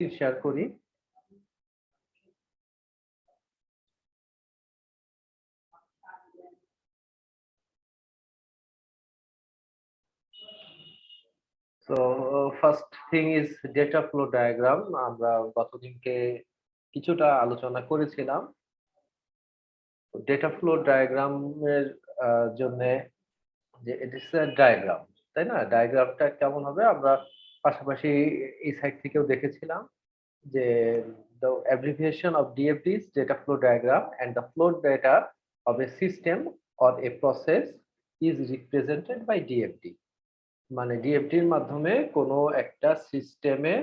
Share করি। তো first thing is data flow diagram. আমরা গতদিনকে কিছুটা আলোচনা করেছিলাম। ডেটা ফ্লো ডায়াগ্রামের জন্য যে ইট ইস এ ডায়াগ্রাম, তাই না? ডায়াগ্রামটা কেমন হবে আমরা পাশাপাশি এই সাইড থেকেও দেখেছিলাম যে the abbreviation of DFD is data flow diagram and the flow data of a system or a process is represented by DFD। মানে ডিএফডির মাধ্যমে কোনো একটা সিস্টেমে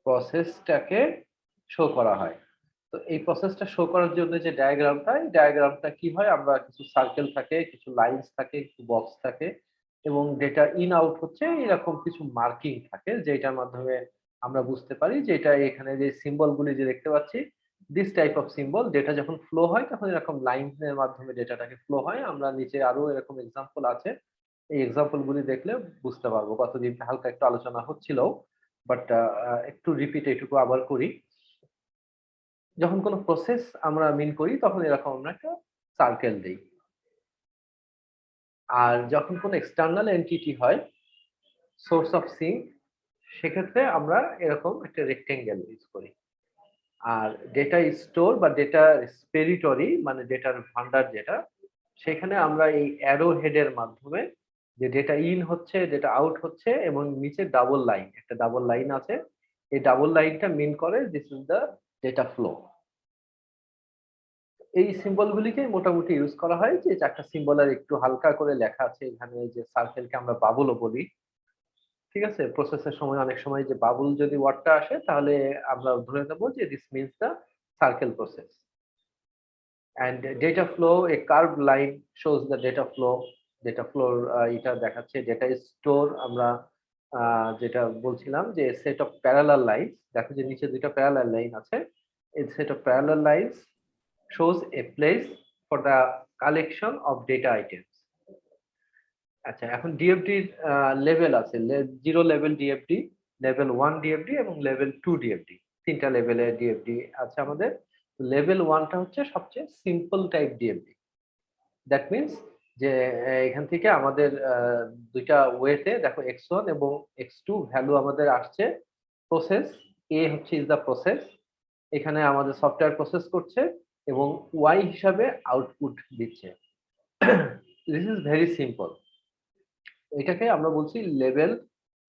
প্রসেসটাকে শো করা হয়। তো এই প্রসেসটা শো করার জন্য যে ডায়াগ্রামটা, এই ডায়াগ্রামটা কি হয়, আমরা কিছু সার্কেল থাকে, কিছু লাইনস থাকে, কিছু বক্স থাকে এবং ডেটা ইন আউট হচ্ছে এরকম কিছু মার্কিং থাকে যেটার মাধ্যমে আমরা বুঝতে পারি যে এটা এখানে যে সিম্বল গুলি যে দেখতে পাচ্ছি, this type of symbol data যখন ফ্লো হয় তখন এরকম লাইনের মাধ্যমে ডেটাটাকে ফ্লো হয়। আমরা নিচে আরো এরকম এক্সাম্পল আছে, এই এক্সাম্পল গুলি দেখলে বুঝতে পারবো। গতদিন হালকা একটু আলোচনা হচ্ছিল, বাট একটু রিপিট এটুকু আবার করি। যখন কোনো প্রসেস আমরা মিন করি তখন এরকম আমরা একটা সার্কেল দেই, আর যখন কোনো এক্সটার্নাল এন্টিটি হয়, সোর্স অফ সিঙ্ক, সেক্ষেত্রে আমরা এরকম একটা রেক্টেঙ্গেল ইউজ করি। আর ডেটা স্টোর বা ডেটা স্পেরিটরি মানে ডেটার ভান্ডার যেটা, সেখানে আমরা এই অ্যারো হেডের মাধ্যমে যে ডেটা ইন হচ্ছে, ডেটা আউট হচ্ছে এবং নিচে ডাবল লাইন, একটা ডাবল লাইন আছে, এই ডাবল লাইনটা মিন করে this is the data flow. এই সিম্বল গুলিকে মোটামুটি ইউজ করা হয়। যে চারটা সিম্বল আর একটু হালকা করে লেখা আছে এখানে, যে সার্কেলকে আমরা বাবুলও বলি, ঠিক আছে? প্রসেসের সময় অনেক সময় যে বাবুল যদি ওয়ার্ডটা আসে তাহলে আমরা ধরে নেব যে this means the circle process. and data flow, a curved line shows the data flow। data flow এটা দেখাচ্ছে ডেটা স্টোর। আমরা যেটা বলছিলাম যে সেট অফ প্যারালাল লাইনস, দেখো যে নিচে দুটো প্যারালাল লাইন আছে, এই set of parallel lines shows a place for the collection of data items। আচ্ছা, এখন ডিএফডি লেভেল আছে, জিরো লেভেল ডিএফডি, লেভেল 1 ডিএফডি এবং লেভেল 2 ডিএফডি, তিনটা লেভেলের ডিএফডি আছে আমাদের। লেভেল 1টা হচ্ছে সবচেয়ে সিম্পল টাইপ ডিএফডি। দ্যাট মিনস যে এখান থেকে আমাদের দুইটা ওয়েতে দেখো x1 এবং x2 ভ্যালু আমাদের আসছে। প্রসেস এ হচ্ছে ইজ দা প্রসেস, এখানে আমাদের সফটওয়্যার প্রসেস করছে এবং y হিসাবে আউটপুট দিচ্ছে। This is very simple. এটাকে আমরা বলছি লেভেল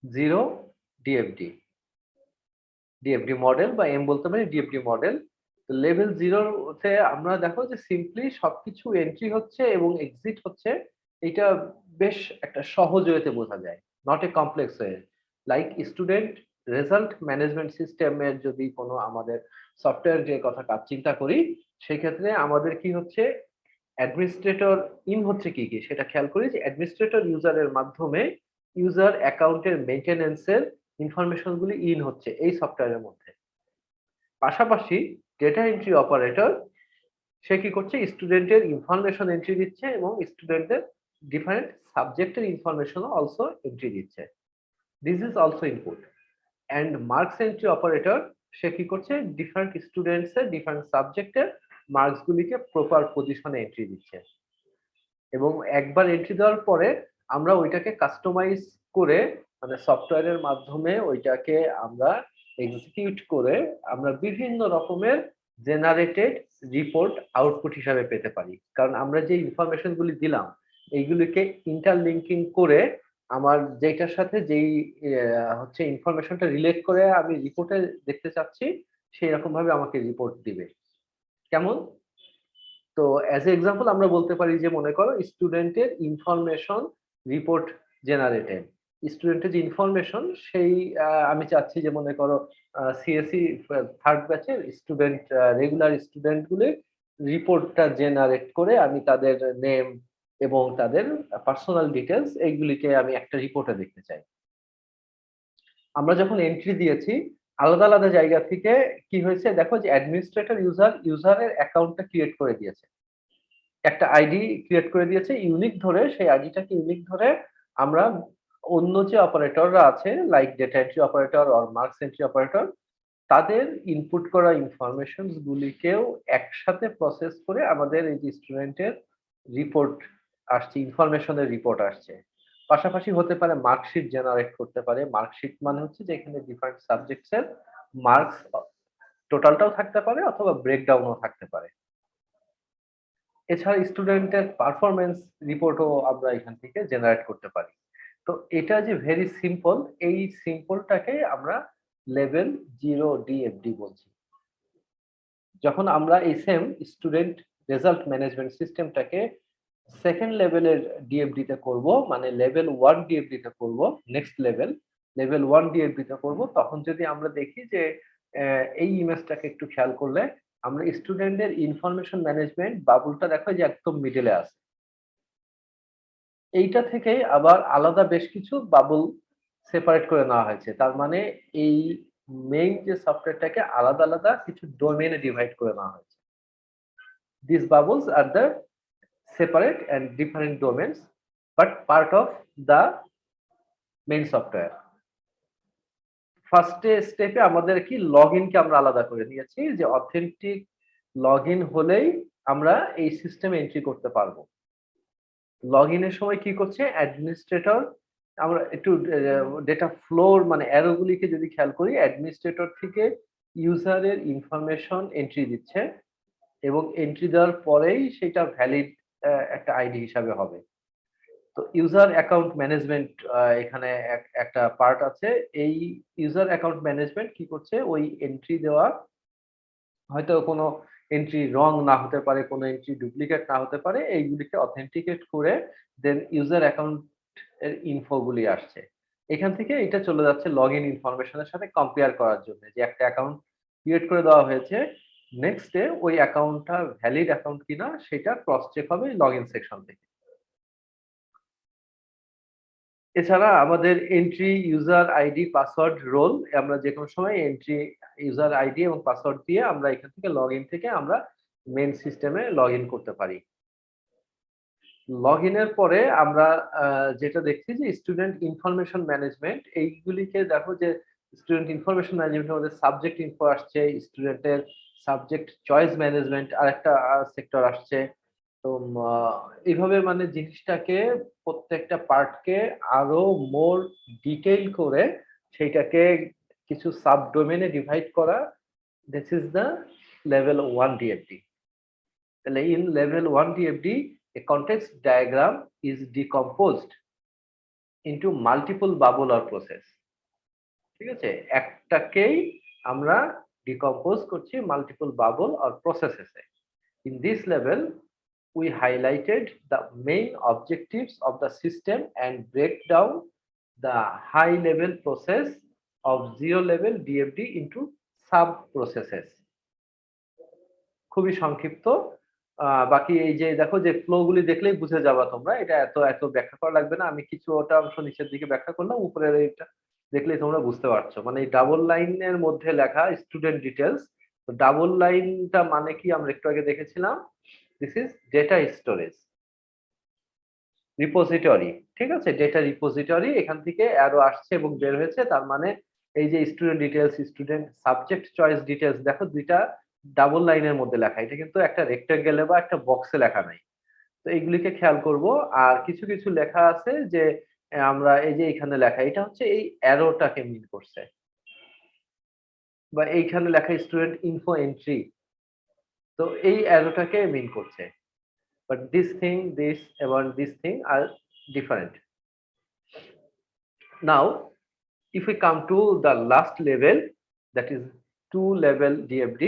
0 ডিএফডি, ডিএফডি মডেল বা এম বলতে পারি ডিএফডি মডেল। তো লেভেল 0 তে আমরা দেখো যে সিম্পলি সবকিছু এন্ট্রি হচ্ছে এবং এক্সিট হচ্ছে। এটা বেশ একটা সহজ ওয়েতে বোঝা যায়, not a complex way. Like student result management সিস্টেমের যদি কোনো আমাদের সফটওয়্যার যে কথা কাজ চিন্তা করি, সেক্ষেত্রে আমাদের কি হচ্ছে, অ্যাডমিনিস্ট্রেটর ইন হচ্ছে কি কি সেটা খেয়াল করি যে অ্যাডমিনিস্ট্রেটর ইউজারের মাধ্যমে ইউজার অ্যাকাউন্টের মেইনটেনেন্সের ইনফরমেশন গুলি ইন হচ্ছে এই সফটওয়্যারের মধ্যে। পাশাপাশি ডেটা এন্ট্রি অপারেটর সে কি করছে, স্টুডেন্টের ইনফরমেশন এন্ট্রি দিচ্ছে এবং স্টুডেন্টদের ডিফারেন্ট সাবজেক্টের ইনফরমেশন অলসো এন্ট্রি দিচ্ছে। This is also input. And marks entry operator সে কি করছে, ডিফারেন্ট স্টুডেন্টস এর ডিফারেন্ট সাবজেক্টের মার্কস গুলিকে প্রপার পজিশনে এন্ট্রি দিচ্ছে এবং একবার এন্ট্রি দেওয়ার পরে আমরা ওইটাকে কাস্টমাইজ করে মানে সফটওয়্যারের মাধ্যমে ওইটাকে আমরা এক্সিকিউট করে আমরা বিভিন্ন রকমের জেনারেটেড রিপোর্ট আউটপুট হিসাবে পেতে পারি। কারণ আমরা যে ইনফরমেশন গুলি দিলাম এইগুলিকে ইন্টারলিঙ্কিং করে আমার যেটার সাথে যেই হচ্ছে ইনফরমেশনটা রিলেট করে আমি রিপোর্টে দেখতে চাচ্ছি, সেই রকম ভাবে আমাকে রিপোর্ট দিবে। কেমন? তো অ্যাজ এ এক্সাম্পল আমরা বলতে পারি যে মনে করো স্টুডেন্টের ইনফরমেশন রিপোর্ট জেনারেটেড, স্টুডেন্টের যে ইনফরমেশন সেই আমি চাচ্ছি যে মনে করো সিএসসি থার্ড ব্যাচের স্টুডেন্ট রেগুলার স্টুডেন্ট গুলি রিপোর্টটা জেনারেট করে আমি তাদের নেম এবং তাদের পার্সোনাল ডিটেলস এইগুলিকে আমি একটা রিপোর্টে দেখতে চাই। আমরা যখন এন্ট্রি দিয়েছি আলাদা আলাদা জায়গা থেকে কি হয়েছে, দেখো যে অ্যাডমিনিস্ট্রেটর ইউজারের অ্যাকাউন্টটা ক্রিয়েট করে দিয়েছে, একটা আইডি ক্রিয়েট করে দিয়েছে ইউনিক ধরে। সেই আইডিটাকে ইউনিক ধরে আমরা অন্য যে অপারেটররা আছে like data entry operator or marks entry operator, তাদের ইনপুট করা ইনফরমেশনস গুলিকেও একসাথে প্রসেস করে আমাদের এই যে স্টুডেন্টের রিপোর্ট আসছে, ইনফরমেশনের রিপোর্ট আসছে। পাশাপাশি হতে পারে মার্কশিট জেনারেট করতে পারে। মার্কশিট মানে হচ্ছে যে এখানে ডিফারেন্ট সাবজেক্টস এর মার্কস টোটালটাও থাকতে পারে অথবা ব্রেকডাউনও থাকতে পারে। এছাড়া স্টুডেন্টের পারফরম্যান্স রিপোর্টও আমরা এখান থেকে জেনারেট করতে পারি। তো এটা যে ভেরি সিম্পল, এই সিম্পলটাকে আমরা লেভেল 0 ডিএফডি বলছি। যখন আমরা এই সেম স্টুডেন্ট রেজাল্ট ম্যানেজমেন্ট সিস্টেমটাকে সেকেন্ড লেভেলের ডিএফডি তে করব, মানে লেভেল 1 ডিএফডি তে করব, নেক্সট লেভেল 1 ডিএফডি তে করব, তখন যদি আমরা দেখি যে এই ইমেজটাকে একটু খেয়াল করলে আমরা স্টুডেন্টের ইনফরমেশন ম্যানেজমেন্ট বাবুলটা দেখো যে একদম মিডলে আছে। এইটা থেকে আবার আলাদা বেশ কিছু বাবল সেপারেট করে নেওয়া হয়েছে। তার মানে এই মেইন যে সফটওয়্যারটাকে আলাদা আলাদা কিছু ডোমেইনে ডিভাইড করে নেওয়া হয়েছে। These bubbles are the separate and different domains but part of the main software. First স্টেপে আমাদের কি লগইন কে আমরা আলাদা করে নিয়েছি, যে অথেন্টিক লগইন হলেই আমরা এই সিস্টেমে এন্ট্রি করতে পারবো। লগইনের সময় কি করছে অ্যাডমিনিস্ট্রেটর, আমরা একটু ডেটা ফ্লোর মানে অ্যারোগুলিকে যদি খেয়াল করি, অ্যাডমিনিস্ট্রেটর থেকে ইউজারের ইনফরমেশন এন্ট্রি দিচ্ছে এবং এন্ট্রি দেওয়ার পরেই সেটা ভ্যালিড একটা আইডি হিসাবে হবে। তো ইউজার অ্যাকাউন্ট ম্যানেজমেন্ট এখানে একটা পার্ট আছে। এই ইউজার অ্যাকাউন্ট ম্যানেজমেন্ট কি করছে, ওই এন্ট্রি দেওয়া হয়তো কোনো এন্ট্রি রং না হতে পারে, কোনো এন্ট্রি ডুপ্লিকেট না হতে পারে, এইগুলিকে অথেন্টিকেট করে দেন ইউজার অ্যাকাউন্ট এর ইনফো গুলি আসছে। এখান থেকে এটা চলে যাচ্ছে লগইন ইনফরমেশনের সাথে কম্পেয়ার করার জন্য, যে একটা অ্যাকাউন্ট ক্রিয়েট করে দেওয়া হয়েছে, নেক্সট ডে ওই অ্যাকাউন্টটা ভ্যালিড অ্যাকাউন্ট কিনা সেটা ক্রস চেক হবে লগইন সেকশন থেকে। এছাড়া আমাদের entry, user ID, password, role, আমরা যে কোনো সময় এন্ট্রি, ইউজার আইডি এবং পাসওয়ার্ড দিয়ে আমরা এখান থেকে লগইন থেকে আমরা মেইন সিস্টেমে লগইন করতে পারি। লগইনের পরে আমরা যেটা দেখছি যে স্টুডেন্ট ইনফরমেশন ম্যানেজমেন্ট, এইগুলিকে দেখো যে স্টুডেন্ট ইনফরমেশন ম্যানেজমেন্টের মধ্যে সাবজেক্ট ইনফো আসছে, স্টুডেন্টের সাবজেক্ট চয়েস ম্যানেজমেন্ট আরেকটা সেক্টর আসছে। তো এইভাবে মানে জিনিসটাকে প্রত্যেকটা পার্টকে আরো মোর ডিটেইল করে সেইটাকে কিছু সাব ডোমেইনে ডিভাইড করা, this is the level 1 DFD. তাহলে in level 1 DFD a context diagram is decomposed into multiple bubble or process. ঠিক আছে, একটাকেই আমরা ডিকম্পোজ করছি মাল্টিপল বাবল অর প্রসেসেসে। In this level we highlighted the main objectives of the system and break down the high level process of 0 level DFD into sub processes. খুবই সংক্ষিপ্ত। বাকি এই যে দেখো যে ফ্লো গুলি দেখলেই বুঝে যাবা তোমরা, এটা এত ব্যাখ্যা করা লাগবে না। আমি কিছু ওটা অংশ নিচের দিকে ব্যাখ্যা করলাম, উপরের এইটা দেখলেই তোমরা বুঝতে পারছো। মানে এই ডাবল লাইনের মধ্যে লেখা স্টুডেন্ট ডিটেলস, তো ডাবল লাইনটা মানে কি আমরা একটু আগে দেখেছিলাম, this is data storage repository. ঠিক আছে, ডেটা রিপোজিটরি, এখান থেকে অ্যারো আসছে এবং বের হয়েছে, তার মানে এই যে student details, student subject choice details, দেখো দুইটা ডাবল লাইনের মধ্যে লেখা, এটা কিন্তু একটা রেক্টেঙ্গেলে বা একটা বক্সে লেখা নাই। তো এইগুলিকে খেয়াল করব। আর কিছু কিছু লেখা আছে যে আমরা এই যে এখানে লেখা, এটা হচ্ছে এই অ্যারোটাকে মিন করছে, বা এইখানে লেখা স্টুডেন্ট ইনফো এন্ট্রি, তো এই অ্যারোটাকে মিন করছে। বাট this এবং this thing are different. Now if we come to the last level, that is 2 level DFD,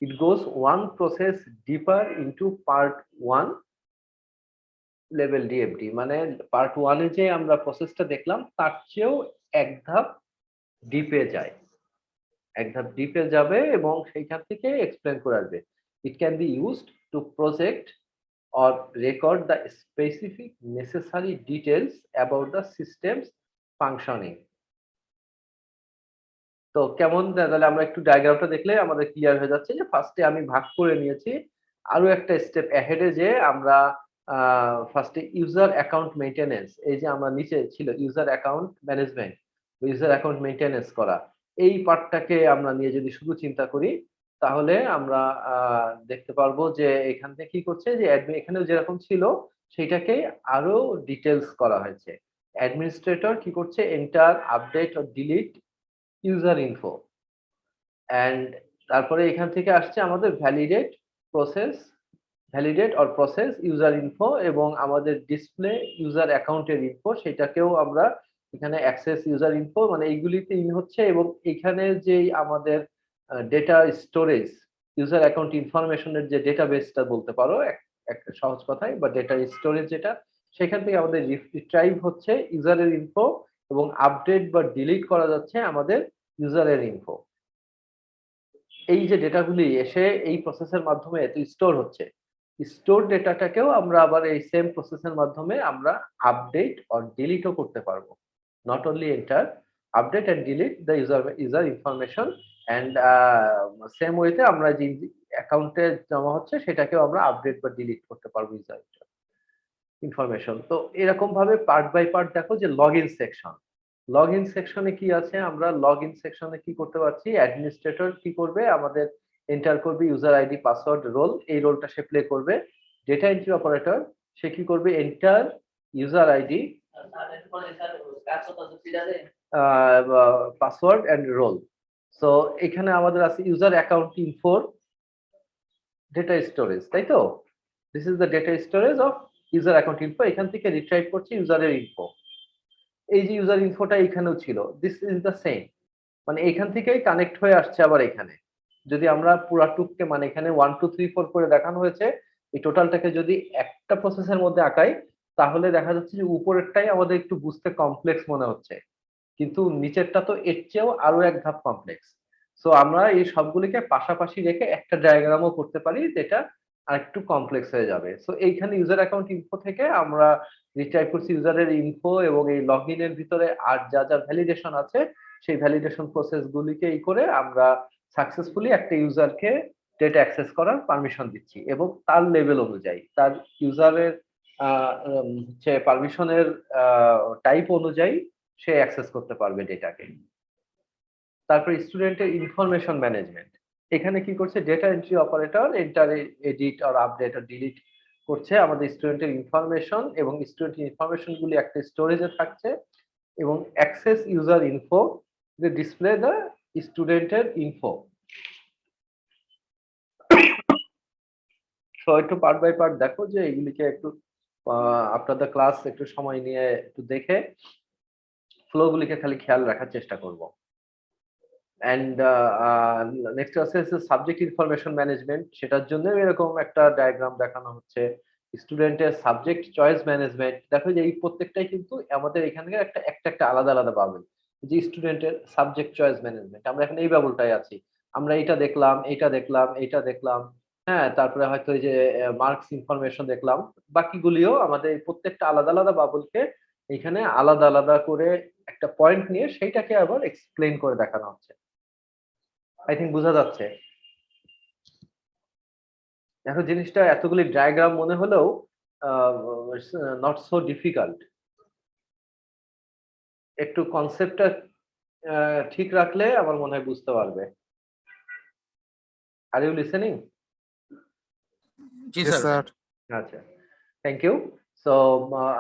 it goes one process deeper into part 1 level DFD, মানে পার্ট 1 এ যে আমরা প্রসেসটা দেখলাম তার চেয়েও এক ধাপ ডিপে যায়, এক ধাপ ডিপে যাবে এবং সেইখান থেকে এক্সপ্লেন করে আসবে। It can be used to project or record the specific necessary details about the system's functioning. তো কেমন, তাহলে আমরা একটু ডায়াগ্রামটা দেখলে আমাদের ক্লিয়ার হয়ে যাচ্ছে যে ফার্স্টে আমি ভাগ করে নিয়েছি, আরো একটা স্টেপ অ্যাহেডে যে আমরা ফার্স্টে ইউজার অ্যাকাউন্ট মেইনটেনেন্স, এই যে আমরা নিচে ছিল user account management, user account maintenance করা, এই পার্টটাকে আমরা নিয়ে যদি শুধু চিন্তা করি, তাহলে আমরা দেখতে পারবো যে এখান থেকে কি করছে, যে অ্যাডমিন এখানেও যেরকম ছিল সেটাকে আরো ডিটেলস করা হয়েছে। অ্যাডমিনিস্ট্রেটর কি করছে, এন্টার, আপডেট ও ডিলিট ইউজার ইনফো, অ্যান্ড তারপরে এখান থেকে আসছে আমাদের validate process, validate or process user info, এবং আমাদের ডিসপ্লে ইউজার অ্যাকাউন্টের ইনফো, সেটাকেও আমরা এখানে অ্যাক্সেস ইউজার ইনফো, মানে এইগুলিতে ইন হচ্ছে। এবং এখানে যে আমাদের ডেটা স্টোরেজ, ইউজার অ্যাকাউন্ট ইনফরমেশনের যে ডেটাবেসটা বলতে পারো এক সহজ কথায়, বা ডেটা স্টোরেজ যেটা, সেখান থেকে আমাদের রিট্রাইভ হচ্ছে ইউজারের ইনফো, এবং আপডেট বা ডিলিট করা যাচ্ছে আমাদের ইউজারের ইনফো। এই যে ডেটাগুলি এসে এই প্রসেসের মাধ্যমে তো স্টোর হচ্ছে, স্টোর ডেটাটাকেও আমরা আবার এই সেম প্রসেসের মাধ্যমে আমরা আপডেট অর ডিলিটও করতে পারবো। Not only enter, update and delete the user information, and same ওয়েতে আমরা যে অ্যাকাউন্টে জমা হচ্ছে সেটাকেও আমরা আপডেট বা ডিলিট করতে পারবো ইউজার ইনফরমেশন। তো এরকম ভাবে পার্ট বাই পার্ট দেখো যে log in section, log in সেকশনে কি আছে, আমরা লগ ইন সেকশনে কি করতে পারছি, অ্যাডমিনিস্ট্রেটর কি করবে, আমাদের এন্টার করবে ইউজার আইডি, পাসওয়ার্ড, রোল, এই রোলটা সে প্লে করবে। ডেটা এন্ট্রি অপারেটর সে কি করবে, enter user ID, password and role. So এখানে আমাদের আছে ইউজার অ্যাকাউন্ট ইনফোর ডেটা স্টোরেজ, তাই তো? This is the data storage of user account info, এখান থেকে রিট্রাইভ করছে ইউজারের ইনফো। এই যে ইউজার ইনফোটা এখানেও ছিল, দিস ইজ দ্য সেম, মানে এখান থেকেই কানেক্ট হয়ে আসছে আবার এখানে। যদি আমরা পুরাটুককে, মানে এখানে 1 2 3 4 করে দেখানো হয়েছে, এই টোটালটাকে যদি একটা প্রসেসের মধ্যে আঁকাই, তাহলে দেখা যাচ্ছে যে উপরেরটাই আমাদের একটু বুঝতে কমপ্লেক্স মনে হচ্ছে, কিন্তু নিচেরটা তো এর চেয়েও আরো এক ধাপ কমপ্লেক্স। সো আমরা এই সবগুলিকে পাশাপাশি রেখে একটা ডায়াগ্রামও করতে পারি, যেটা আরেকটু কমপ্লেক্স হয়ে যাবে। সো এইখানে ইউজার অ্যাকাউন্ট ইনফো থেকে আমরা রিট্রাইভ করছি ইউজারের ইনফো, এবং এই লগইন এর ভিতরে আর যা যা ভ্যালিডেশন আছে সেই ভ্যালিডেশন প্রসেস গুলিকে এই করে আমরা সাকসেসফুলি একটা ইউজারকে ডেটা অ্যাক্সেস করার পারমিশন দিচ্ছি, এবং তার লেভেল অনুযায়ী, তার ইউজারের হচ্ছে পারমিশনের টাইপ অনুযায়ী সে অ্যাক্সেস করতে পারবে ডেটাকে। তারপর স্টুডেন্টের ইনফরমেশন ম্যানেজমেন্ট, এখানে কি করছে, data entry operator enter, edit আর আপডেট আর ডিলিট করছে আমাদের স্টুডেন্টের ইনফরমেশন, এবং স্টুডেন্টের ইনফরমেশন গুলি একটা স্টোরেজে থাকছে, এবং access user info, display the স্টুডেন্টের ইনফো। সো একটু পার্ট বাই পার্ট দেখো যে এগুলিকে একটু আপনাদের ক্লাস একটু সময় নিয়ে একটু দেখে ফ্লো গুলিকে খালি খেয়াল রাখার চেষ্টা করব। অ্যান্ড নেক্সট আছে সাবজেক্ট ইনফরমেশন ম্যানেজমেন্ট, সেটার জন্য এরকম একটা ডায়াগ্রাম দেখানো হচ্ছে। স্টুডেন্টের সাবজেক্ট চয়েস ম্যানেজমেন্ট, দেখো যে এই প্রত্যেকটাই কিন্তু আমাদের এখানে একটা একটা আলাদা আলাদা বাবল। যে স্টুডেন্টের সাবজেক্ট চয়েস ম্যানেজমেন্ট, আমরা এখন এই বাবলটাই আছি, আমরা এটা দেখলাম, এটা দেখলাম, এটা দেখলাম, হ্যাঁ, তারপরে হয়তো এই যে মার্কস ইনফরমেশন দেখলাম, বাকিগুলিও আমাদের এই প্রত্যেকটা আলাদা আলাদা বাবলকে এখানে আলাদা আলাদা করে একটা পয়েন্ট নিয়ে সেইটাকে আবার এক্সপ্লেন করে দেখানো হচ্ছে। আই থিঙ্ক বোঝা যাচ্ছে। দেখো জিনিসটা এতগুলি ডায়াগ্রাম মনে হলেও নট সো ডিফিকাল্ট, একটু কনসেপ্টটা ঠিক রাখলে আমার মনে হয় বুঝতে পারবে। Are you listening? জি স্যার। আচ্ছা, থ্যাংক ইউ। সো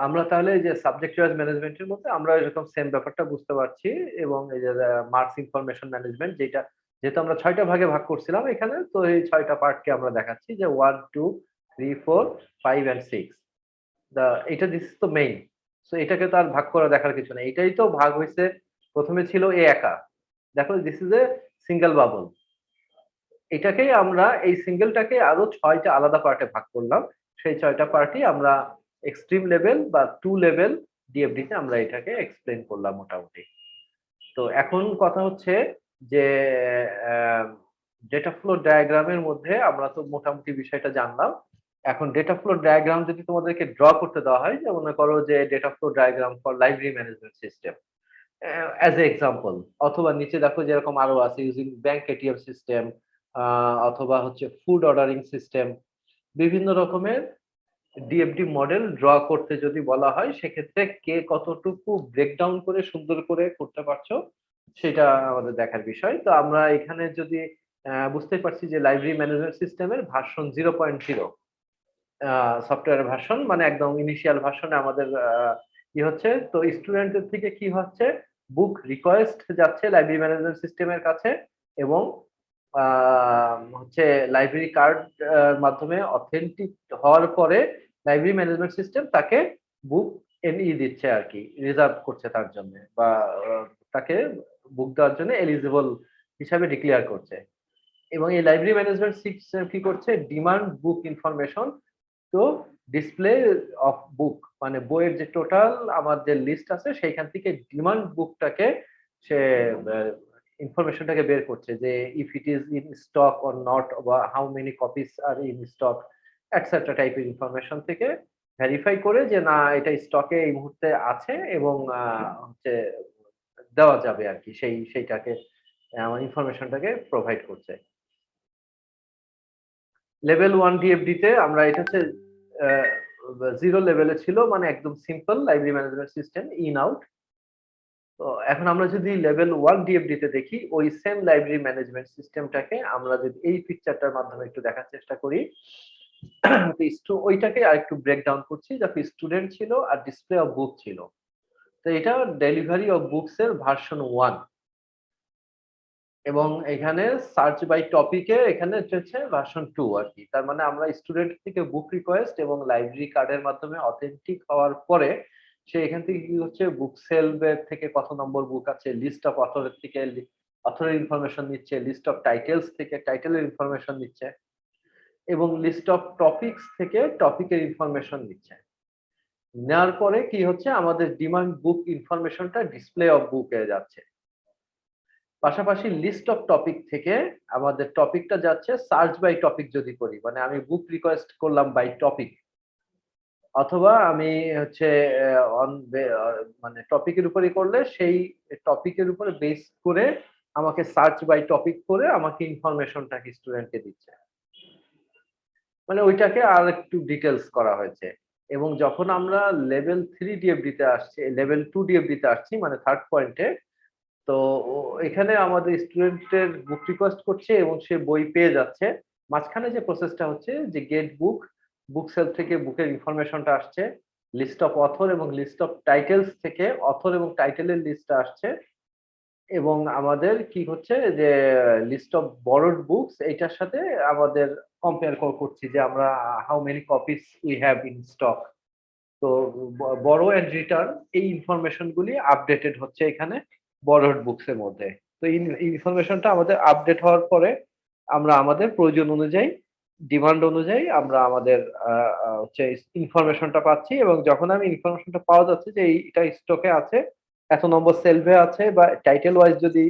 আমরা তাহলে যে সাবজেক্ট চয়েস ম্যানেজমেন্টের মধ্যে আমরা এরকম সেম ব্যাপারটা বুঝতে পারছি, এবং এই যে মার্কস ইনফরমেশন ম্যানেজমেন্ট, যেটা যেহেতু আমরা 6টা ভাগে ভাগ করছিলাম এখানে, তো এই 6টা পার্টকে আমরা দেখাচ্ছি যে 1 2 3 4 5 এন্ড 6। এটা দিস ইজ তো মেইন। সো এটাকে তো আর ভাগ করে দেখার কিছু নেই, এটাই তো ভাগ হয়েছে। প্রথমে ছিল এ একা, দেখো this is a single bubble, এটাকেই আমরা এই সিঙ্গেলটাকে আরো 6টা আলাদা পার্টে ভাগ করলাম। সেই 6টা পার্টই আমরা এক্সট্রিম লেভেল বা 2 লেভেল ডিএফডি তে আমরা এটাকে এক্সপ্লেন করলাম মোটামুটি। তো এখন কথা হচ্ছে যে ডেটা ফ্লো ডায়াগ্রামের মধ্যে আমরা তো মোটামুটি বিষয়টা জানলাম। এখন ডেটা ফ্লো ডায়াগ্রাম যদি তোমাদেরকে ড্র করতে দেওয়া হয়, যে মনে করো যে data flow diagram for library management system as a example, অথবা নিচে দেখো যেরকম আরো আছে ইউজিং ব্যাংক এটিএম সিস্টেম, অথবা হচ্ছে ফুড অর্ডারিং সিস্টেম, বিভিন্ন রকমের ডিএফডি মডেল ড্র করতে যদি বলা হয়, সেক্ষেত্রে কে কতটুকু ব্রেকডাউন করে সুন্দর করে করতে পারছো সেটা আমাদের দেখার বিষয়। তো আমরা এখানে যদি বুঝতেই পারছি যে লাইব্রেরি ম্যানেজমেন্ট সিস্টেমের ভার্সন 0.0 সফটওয়্যার ভার্সন, মানে একদম ইনিশিয়াল ভার্সনে আমাদের হচ্ছে। তো স্টুডেন্টদের থেকে কি হচ্ছে, বুক রিকোয়েস্ট যাচ্ছে লাইব্রেরি ম্যানেজমেন্ট সিস্টেমের কাছে, এবং হচ্ছে লাইব্রেরি কার্ড মাধ্যমে অথেন্টিক হওয়ার পরে লাইব্রেরি ম্যানেজমেন্ট সিস্টেম তাকে বুক দিচ্ছে আর কি, রিজার্ভ করছে তার জন্য, বা তাকে বুক দেওয়ার জন্য এলিজিবল হিসাবে ডিক্লেয়ার করছে। এবং এই লাইব্রেরি ম্যানেজমেন্ট সিস্টেম কি করছে, ডিমান্ড বুক ইনফরমেশন তো ডিসপ্লে অফ বুক, মানে বইয়ের যে টোটাল আমার যে লিস্ট আছে সেইখান থেকে ডিমান্ড বুকটাকে সে ইনফরমেশনটাকে বের করছে, যে if it is in stock or not, বা how many copies are in stock etcetera টাইপের ইনফরমেশন থেকে ভেরিফাই করে যে না এটা স্টকে এই মুহূর্তে আছে, এবং হচ্ছে দেওয়া যাবে আর কি, সেইটাকে আমার ইনফরমেশনটাকে প্রোভাইড করছে। লেভেল 1 ডিএফডি তে আমরা, এটা হচ্ছে 0 লেভেলে ছিল, মানে একদম simple library management system in out. তো এখন আমরা যদি লেভেল 1 ডিএফডি তে দেখি, ওই সেম লাইব্রেরি ম্যানেজমেন্ট সিস্টেমটাকে আমরা যদি এই পিকচারটার মাধ্যমে একটু দেখার চেষ্টা করি, তো ওইটাকে আরেকটু ব্রেক ডাউন করছি, যাতে স্টুডেন্ট ছিল আর ডিসপ্লে অফ বুক ছিল। তো এটা ডেলিভারি অফ বুকস এর ভার্সন 1, এবং এখানে সার্চ বাই টপিকে এখানে হচ্ছে ভার্সন 2 আর কি। তার মানে আমরা স্টুডেন্ট থেকে বুক রিকোয়েস্ট এবং লাইব্রেরি কার্ডের মাধ্যমে অথেন্টিক হওয়ার পরে সে এখান থেকে কি হচ্ছে, বুক সেলফের থেকে কত নম্বর বুক আছে, লিস্ট অফ অথরের থেকে অথরের ইনফরমেশন নিচ্ছে, লিস্ট অফ টাইটেলস থেকে টাইটেলের ইনফরমেশন নিচ্ছে, এবং লিস্ট অফ টপিকস থেকে টপিকের ইনফরমেশন নিচ্ছে। নেওয়ার পরে কি হচ্ছে, আমাদের ডিমান্ড বুক ইনফরমেশনটা ডিসপ্লে অফ বুকে যাচ্ছে। পাশাপাশি লিস্ট অফ টপিক থেকে আমাদের টপিকটা যাচ্ছে সার্চ বাই টপিক যদি করি, মানে আমি বুক রিকোয়েস্ট করলাম বাই টপিক, অথবা আমি হচ্ছে মানে টপিকের উপরই করলে সেই টপিকের উপরে বেস করে আমাকে সার্চ বাই টপিক করে আমাকে ইনফরমেশনটা স্টুডেন্টকে দিচ্ছে, মানে ওইটাকে আর একটু ডিটেলস করা হয়েছে। এবং যখন আমরা লেভেল 3 ডিএফডি তে আসছি, লেভেল 2 ডিএফডি তে আসছি, মানে থার্ড পয়েন্টে, তো এখানে আমাদের স্টুডেন্টের বুক রিকোয়েস্ট করছে এবং সে বই পেয়ে যাচ্ছে। মাঝখানে যে প্রসেসটা হচ্ছে যে গেট বুক, বুক সেল থেকে বুকের ইনফরমেশনটা আসছে, লিস্ট অফ অথর এবং লিস্ট অফ টাইটেলস থেকে অথর এবং টাইটেলের লিস্টটা আসছে, এবং আমাদের কি হচ্ছে যে লিস্ট অফ বরোড বুকস এইটার সাথে আমাদের কম্পেয়ার করছি যে আমরা how many copies we have in stock. তো বড় এন্ড রিটার্ন এই ইনফরমেশন গুলি আপডেটেড হচ্ছে এখানে বরোড বুকস এর মধ্যে। তো এই ইনফরমেশনটা আমাদের আপডেট হওয়ার পরে আমরা আমাদের প্রয়োজন অনুযায়ী, ডিমান্ড অনুযায়ী আমরা আমাদের হচ্ছে ইনফরমেশনটা পাচ্ছি, এবং যখন আমি ইনফরমেশনটা পাওয়া যাচ্ছে যে এটা স্টকে আছে, এত নম্বর সেলভে আছে, বা টাইটেল ওয়াইজ যদি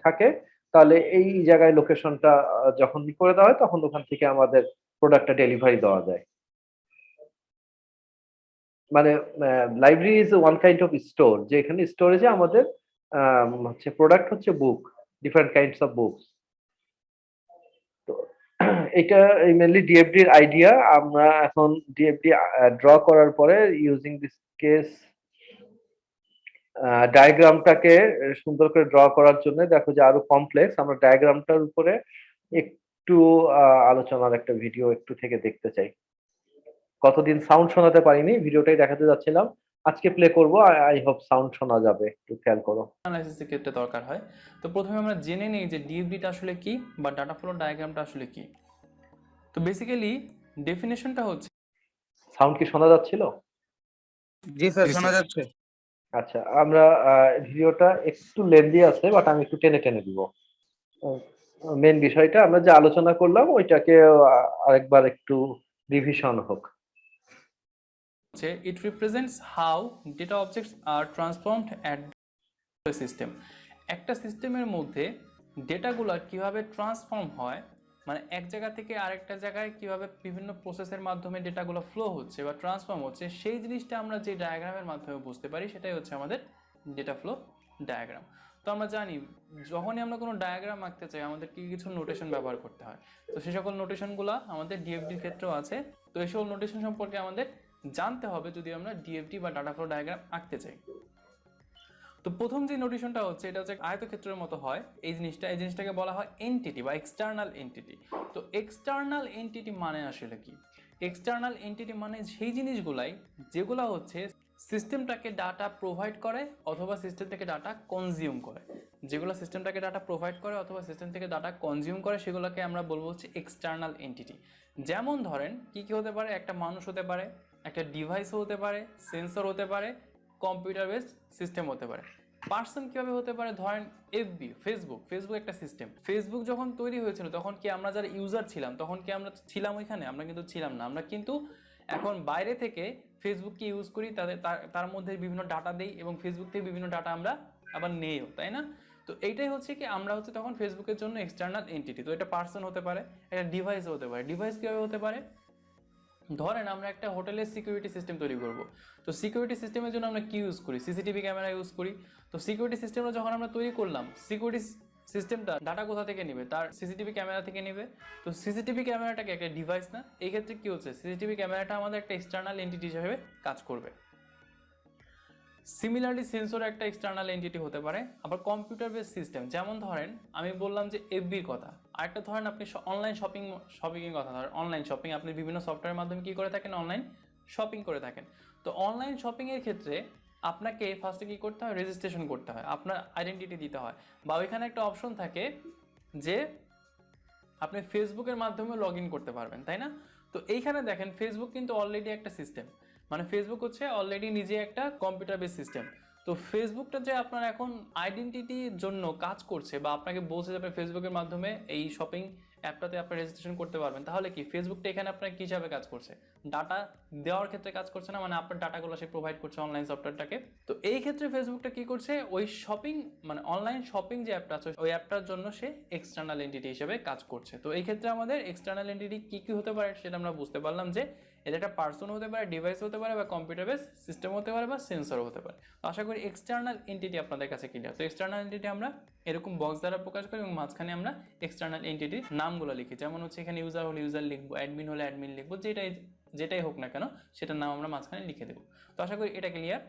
থাকে, তাহলে এই জায়গায় লোকেশনটা যখন করে দেওয়া হয় তখন ওখান থেকে আমাদের প্রোডাক্টটা ডেলিভারি দেওয়া যায়। মানে library is one kind of store, যে এখানে স্টোরেজে আমাদের হচ্ছে প্রোডাক্ট হচ্ছে বুক, ডিফারেন্ট কাইন্ডস অফ বুকস। তো এটা মেনলি ডিএফডি এর আইডিয়া। আমরা এখন ডিএফডি ড্র করার পরে ইউজিং দিস কেস ডায়াগ্রামটাকে সুন্দর করে ড্র করার জন্য দেখো যে আরো কমপ্লেক্স, আমরা ডায়াগ্রামটার উপরে একটু আলোচনার একটা ভিডিও একটু থেকে দেখতে চাই। কতদিন সাউন্ড শোনাতে পারিনি, ভিডিওটাই দেখাতে যাচ্ছিলাম, আজকে প্লে করব, আই হোপ সাউন্ড শোনা যাবে, একটু খেয়াল করো। অ্যানালাইসিসের ক্ষেত্রে দরকার হয়। তো প্রথমে আমরা জেনে নিই যে ডিএফডিটা আসলে কি, বা ডাটা ফ্লো ডায়াগ্রামটা আসলে কি। তো বেসিক্যালি ডেফিনেশনটা হচ্ছে, সাউন্ড কি শোনা যাচ্ছিল? জি স্যার, শোনা যাচ্ছে। আচ্ছা, আমরা ভিডিওটা একটু লেন্দি আছে, বাট আমি একটু টেনে টেনে দিব। মেন বিষয়টা আমরা যে আলোচনা করলাম ওইটাকে আরেকবার একটু রিভিশন হোক। it represents how data objects are transformed at the system। একটা সিস্টেমের মধ্যে ডেটাগুলো কিভাবে ট্রান্সফর্ম হয়, মানে এক জায়গা থেকে আরেকটা জায়গায় কিভাবে বিভিন্ন প্রসেসের মাধ্যমে ডেটাগুলো ফ্লো হচ্ছে বা ট্রান্সফর্ম হচ্ছে, সেই জিনিসটা আমরা যে ডায়াগ্রামের মাধ্যমে বুঝতে পারি সেটাই হচ্ছে আমাদের ডেটা ফ্লো ডায়াগ্রাম। তো আমরা জানি যখনই আমরা কোনো ডায়াগ্রাম আঁকতে চাই আমাদের কিছু নোটেশন ব্যবহার করতে হয়। তো সেই সকল নোটেশনগুলো আমাদের ডিএফডির ক্ষেত্রেও আছে। তো এই সকল নোটেশন সম্পর্কে আমাদের জানতে হবে যদি আমরা ডিএফডি বা ডাটা ফ্লো ডায়াগ্রাম আঁকতে চাই। তো প্রথম যে নোটেশনটা হচ্ছে এটা হচ্ছে আয়তক্ষেত্রের মতো হয় এই জিনিসটাকে বলা হয় এন্টিটি বা এক্সটার্নাল এন্টিটি। তো এক্সটার্নাল এন্টিটি মানে আসলে কি? এক্সটার্নাল এন্টিটি মানে সেই জিনিসগুলাই যেগুলো হচ্ছে সিস্টেমটাকে ডাটা প্রোভাইড করে অথবা সিস্টেম থেকে ডাটা কনজিউম করে। যেগুলো সিস্টেমটাকে ডাটা প্রোভাইড করে অথবা সিস্টেম থেকে ডাটা কনজিউম করে সেগুলোকে আমরা বলবো হচ্ছে এক্সটার্নাল এন্টিটি। যেমন ধরেন কি কি হতে পারে, একটা মানুষ হতে পারে, একটা ডিভাইসও হতে পারে, সেন্সর হতে পারে, কম্পিউটার বেসড সিস্টেম হতে পারে। পার্সন কিভাবে হতে পারে, ধরেন এফবি, ফেসবুক একটা সিস্টেম। ফেসবুক যখন তৈরি হয়েছিল তখন কি আমরা যারা ইউজার ছিলাম তখন কি আমরা ছিলাম ওইখানে? আমরা কিন্তু ছিলাম না। আমরা কিন্তু এখন বাইরে থেকে ফেসবুককে ইউজ করি, তার মধ্যে বিভিন্ন ডাটা দেই এবং ফেসবুক থেকে বিভিন্ন ডাটা আমরা আবার নেইও, তাই না? তো এইটাই হচ্ছে কি আমরা হচ্ছে তখন ফেসবুকের জন্য এক্সটার্নাল এন্টিটি। তো এটা পার্সন হতে পারে, একটা ডিভাইসও হতে পারে। ডিভাইস কীভাবে হতে পারে, ধরেন আমরা একটা হোটেলের সিকিউরিটি সিস্টেম তৈরি করব। তো সিকিউরিটি সিস্টেমের জন্য আমরা কি ইউজ করি? সিসিটিভি ক্যামেরা ইউজ করি। তো সিকিউরিটি সিস্টেমটা যখন আমরা তৈরি করলাম, সিকিউরিটি সিস্টেমটা ডাটা কোথা থেকে নেবে? তার সিসিটিভি ক্যামেরা থেকে নেবে। তো সিসিটিভি ক্যামেরাটাকে একটা ডিভাইস না? এই ক্ষেত্রে কি হচ্ছে, সিসিটিভি ক্যামেরাটা আমাদের একটা এক্সটার্নাল এন্টিটি হিসেবে কাজ করবে। সিমিলারলি সেন্সর একটা এক্সটার্নাল এন্টিটি হতে পারে। আবার কম্পিউটার বেস সিস্টেম, যেমন ধরেন আমি বললাম যে এফবির কথা, আরেকটা ধরেন আপনি অনলাইন শপিংয়ের কথা ধরেন। অনলাইন শপিং আপনি বিভিন্ন সফটওয়্যারের মাধ্যমে কি করে থাকেন? অনলাইন শপিং করে থাকেন। তো অনলাইন শপিংয়ের ক্ষেত্রে আপনাকে ফার্স্টে কী করতে হয়? রেজিস্ট্রেশন করতে হয়, আপনার আইডেন্টিটি দিতে হয়, বা ওইখানে একটা অপশন থাকে যে আপনি ফেসবুকের মাধ্যমে লগ ইন করতে পারবেন, তাই না? তো এইখানে দেখেন ফেসবুক কিন্তু অলরেডি একটা সিস্টেম, মানে ফেসবুক হচ্ছে অলরেডি নিজে একটা কম্পিউটার বেস সিস্টেম। তো ফেসবুকটা যে আপনার এখন আইডেন্টিটির জন্য কাজ করছে বা আপনাকে বলছে যে আপনি ফেসবুকের মাধ্যমে এই শপিং অ্যাপটাতে আপনি রেজিস্ট্রেশন করতে পারবেন, তাহলে কি ফেসবুকটা এখানে আপনার কী হিসাবে কাজ করছে? ডাটা দেওয়ার ক্ষেত্রে কাজ করছে না, মানে আপনার ডাটাগুলো সে প্রোভাইড করছে অনলাইন সফটওয়্যারটাকে। তো এই ক্ষেত্রে ফেসবুকটা কি করছে? ওই শপিং মানে অনলাইন শপিং যে অ্যাপটা আছে ওই অ্যাপটার জন্য সে এক্সটার্নাল এন্টিটি হিসেবে কাজ করছে। তো এই ক্ষেত্রে আমাদের এক্সটার্নাল এন্টিটি কী কী হতে পারে সেটা আমরা বুঝতে পারলাম যে এটা একটা পার্সন হতে পারে, ডিভাইস হতে পারে, বা কম্পিউটার বেস সিস্টেম হতে পারে, বা সেন্সর হতে পারে। তো আশা করি এক্সটার্নাল এন্টিটি আপনাদের কাছে ক্লিয়ার। তো এক্সটার্নাল এন্টিটি আমরা এরকম বক্স দ্বারা প্রকাশ করি এবং মাঝখানে আমরা এক্সটার্নাল এন্টিটির নামগুলো লিখি। যেমন হচ্ছে এখানে ইউজার হলে ইউজার লিখবো, অ্যাডমিন হলে অ্যাডমিন লিখবো, যেটাই হোক না কেন সেটার নাম আমরা মাঝখানে লিখে দেবো। তো আশা করি এটা ক্লিয়ার।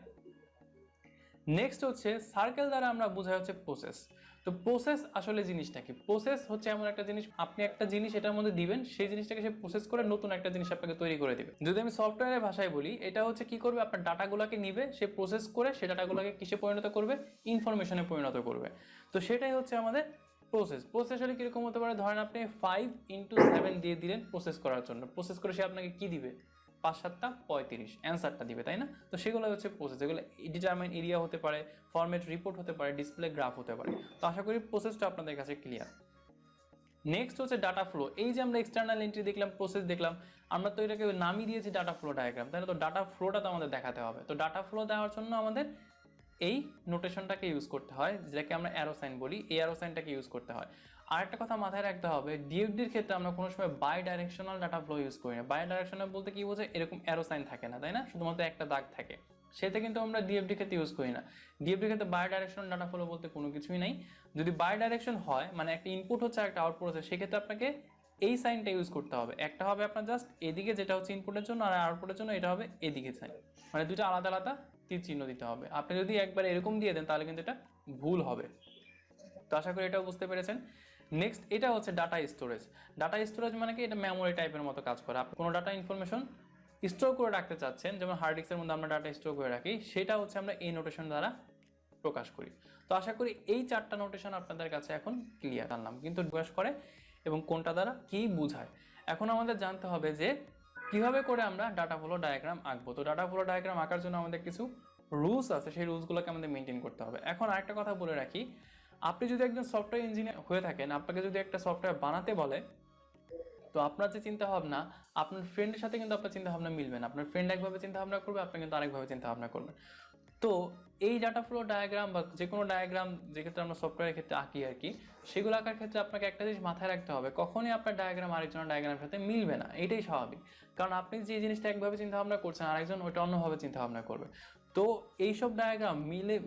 নেক্সট হচ্ছে সার্কেল দ্বারা আমরা বোঝাই হচ্ছে প্রসেস। তো প্রসেস আসলে জিনিসটা কি? প্রসেস হচ্ছে এমন একটা জিনিস, আপনি একটা জিনিস এটার মধ্যে দিবেন, সেই জিনিসটাকে সে প্রসেস করে নতুন একটা জিনিস আপনাকে তৈরি করে দেবে। যদি আমি সফটওয়্যারের ভাষায় বলি, এটা হচ্ছে কি করবে, আপনার ডাটাগুলোকে নিবে, সে প্রসেস করে সে ডাটাগুলোকে কিসে পরিণত করবে? ইনফরমেশনে পরিণত করবে। তো সেটাই হচ্ছে আমাদের প্রসেস। প্রসেস আসলে কীরকম হতে পারে, ধরেন আপনি 5x7 দিয়ে দিলেন প্রসেস করার জন্য, প্রসেস করে সে আপনাকে কি দিবে? 5×7 35 অ্যান্সারটা দিবে, তাই না? তো সেগুলো হচ্ছে প্রসেস। এগুলো ডিটারমাইন এরিয়া হতে পারে, ফরম্যাট রিপোর্ট হতে পারে, ডিসপ্লে গ্রাফ হতে পারে। তো আশা করি প্রসেসটা আপনাদের কাছে ক্লিয়ার। নেক্সট হচ্ছে ডাটা ফ্লো। এই যে আমরা এক্সটার্নাল এন্ট্রি দেখলাম, প্রসেস দেখলাম, আমরা তো এটাকে নামই দিয়েছি ডাটা ফ্লো ডায়াগ্রাম, তাই না? তো ডাটা ফ্লোটা তো আমাদের দেখাতে হবে। তো ডাটা ফ্লো দেওয়ার জন্য আমাদের এই নোটেশনটাকে ইউজ করতে হয়, যেটাকে আমরা অ্যারো সাইন বলি। এই অ্যারো সাইনটাকে ইউজ করতে হয়। আর একটা কথা মাথায় রাখতে হবে, ডিএফডির ক্ষেত্রে আমরা কোনো সময় bidirectional data flow use করি না। বাই ডাইরেকশনাল বলতে কি বোঝায়? এরকম অ্যারো সাইন থাকে না, তাই না? শুধুমাত্র একটা দাগ থাকে, সেটা কিন্তু আমরা ডিএফডি ক্ষেত্রে ইউজ করি না। ডিএফডি ক্ষেত্রে বাই ডাইরেকশনাল ডাটা ফ্লো বলতে কোনো কিছুই নাই। যদি বাই ডাইরেকশন হয়, মানে একটা ইনপুট হচ্ছে একটা আউটপুট হচ্ছে, সেক্ষেত্রে আপনাকে এই সাইনটা ইউজ করতে হবে। একটা হবে আপনার জাস্ট এদিকে, যেটা হচ্ছে ইনপুটের জন্য, আর আউটপুটের জন্য এটা হবে এদিকে সাইন, মানে দুটো আলাদা আলাদা তীর চিহ্ন দিতে হবে। আপনি যদি একবার এরকম দিয়ে দেন তাহলে কিন্তু এটা ভুল হবে। তো আশা করি এটাও বুঝতে পেরেছেন। নেক্সট এটা হচ্ছে ডাটা স্টোরেজ। ডাটা স্টোরেজ মানে কি? এটা মেমোরি টাইপের মতো কাজ করে। আপনি কোনো ডাটা ইনফরমেশন স্টোর করে রাখতে চাচ্ছেন, যেমন হার্ড ডিস্কের মধ্যে আমরা ডাটা স্টোর করে রাখি, সেটা হচ্ছে আমরা এই নোটেশন দ্বারা প্রকাশ করি। তো আশা করি এই 4টা নোটেশন আপনাদের কাছে এখন ক্লিয়ার আনলাম, কিন্তু প্রকাশ করে এবং কোনটা দ্বারা কি বোঝায়। এখন আমাদের জানতে হবে যে কিভাবে করে আমরা ডাটা ফ্লো ডায়াগ্রাম আঁকবো। তো ডাটা ফ্লো ডায়াগ্রাম আঁকার জন্য আমাদের কিছু রুলস আছে, সেই রুলসগুলোকে আমাদের মেনটেন করতে হবে। এখন আরেকটা কথা বলে রাখি, আপনি যদি একজন সফটওয়্যার ইঞ্জিনিয়ার হয়ে থাকেন, আপনাকে যদি একটা সফটওয়্যার বানাতে বলে, তো আপনার যে চিন্তা ভাবনা আপনার ফ্রেন্ডের সাথে কিন্তু আপনার চিন্তা ভাবনা মিলবে না। আপনার ফ্রেন্ড একভাবে চিন্তা ভাবনা করবে, আপনি কিন্তু আরেকভাবে চিন্তা ভাবনা করবেন। তো এই ডাটা ফ্লো ডায়াগ্রাম বা যে কোনো ডায়াগ্রাম যে ক্ষেত্রে আমরা সফটওয়্যারের ক্ষেত্রে আঁকি আর কি, সেগুলো আঁকার ক্ষেত্রে আপনাকে একটা জিনিস মাথায় রাখতে হবে, কখনই আপনার ডায়াগ্রাম আরেকজনের ডায়াগ্রামের সাথে মিলবে না। এটাই স্বাভাবিক, কারণ আপনি যে জিনিসটা একভাবে চিন্তা ভাবনা করছেন, আরেকজন ওইটা অন্যভাবে চিন্তা ভাবনা করবে। তো এইসব ডায়াগ্রাম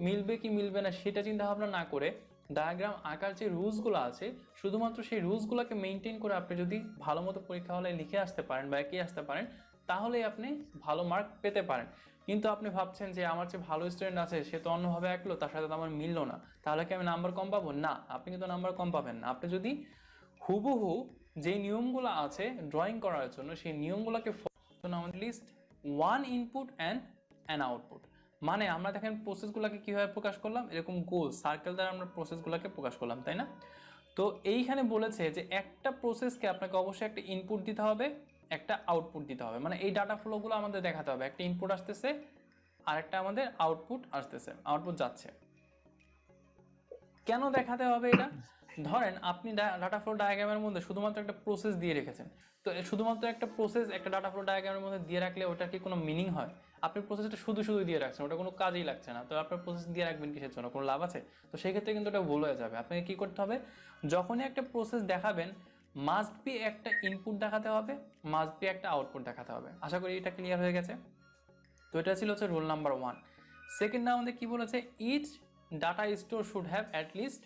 মিলবে কি মিলবে না সেটা চিন্তা ভাবনা না করে, ডায়াগ্রাম আঁকার যে রুলসগুলো আছে শুধুমাত্র সেই রুলসগুলোকে মেনটেন করে আপনি যদি ভালো মতো পরীক্ষা হলে লিখে আসতে পারেন বা এঁকে আসতে পারেন, তাহলেই আপনি ভালো মার্ক পেতে পারেন। কিন্তু আপনি ভাবছেন যে আমার যে ভালো স্টুডেন্ট আছে সে তো অন্যভাবে আঁকলো, তার সাথে তো আমার মিললো না, তাহলে কি আমি নাম্বার কম পাবো? না, আপনি কিন্তু নাম্বার কম পাবেন না। আপনি যদি হুবহু যে নিয়মগুলো আছে ড্রয়িং করার জন্য সেই নিয়মগুলোকে আমাদের least one input and an output, মানে আমরা দেখেন প্রসেসগুলোকে কিভাবে প্রকাশ করলাম, এরকম গোল সার্কেল দ্বারা আমরা প্রসেসগুলোকে প্রকাশ করলাম, তাই না? তো এইখানে বলেছে যে একটা প্রসেসকে আপনাকে অবশ্যই একটা ইনপুট দিতে হবে, একটা আউটপুট দিতে হবে, মানে এই ডাটা ফ্লোগুলো আমাদের দেখাতে হবে, একটা ইনপুট আসতেছে আর একটা আমাদের আউটপুট আসতেছে, আউটপুট যাচ্ছে। কেন দেখাতে হবে এটা? ধরেন আপনি ডাটা ফ্লো ডায়াগ্রামের মধ্যে শুধুমাত্র একটা প্রসেস দিয়ে রেখেছেন, তো শুধুমাত্র একটা প্রসেস একটা ডাটা ফ্লো ডায়াগ্রামের মধ্যে দিয়ে রাখলে ওটার কি কোনো মিনিং হয়? আপনি প্রসেসটা শুধু দিয়ে রাখছেন, ওটা কোনো কাজেই লাগছে না, তো আপনার প্রসেস দিয়ে রাখবেন কিসের জন্য? কোনো লাভ আছে? তো সেই ক্ষেত্রে কিন্তু এটা ভুল হয়ে যাবে। আপনাকে কি করতে হবে, যখনই একটা প্রসেস দেখাবেন মাস্ট বি একটা ইনপুট দেখাতে হবে, মাস্ট বি একটা আউটপুট দেখাতে হবে। আশা করি এটা ক্লিয়ার হয়ে গেছে। তো এটা ছিল হচ্ছে রুল নাম্বার 1। সেকেন্ড আমাদের কি বলেছে, each data store should have at least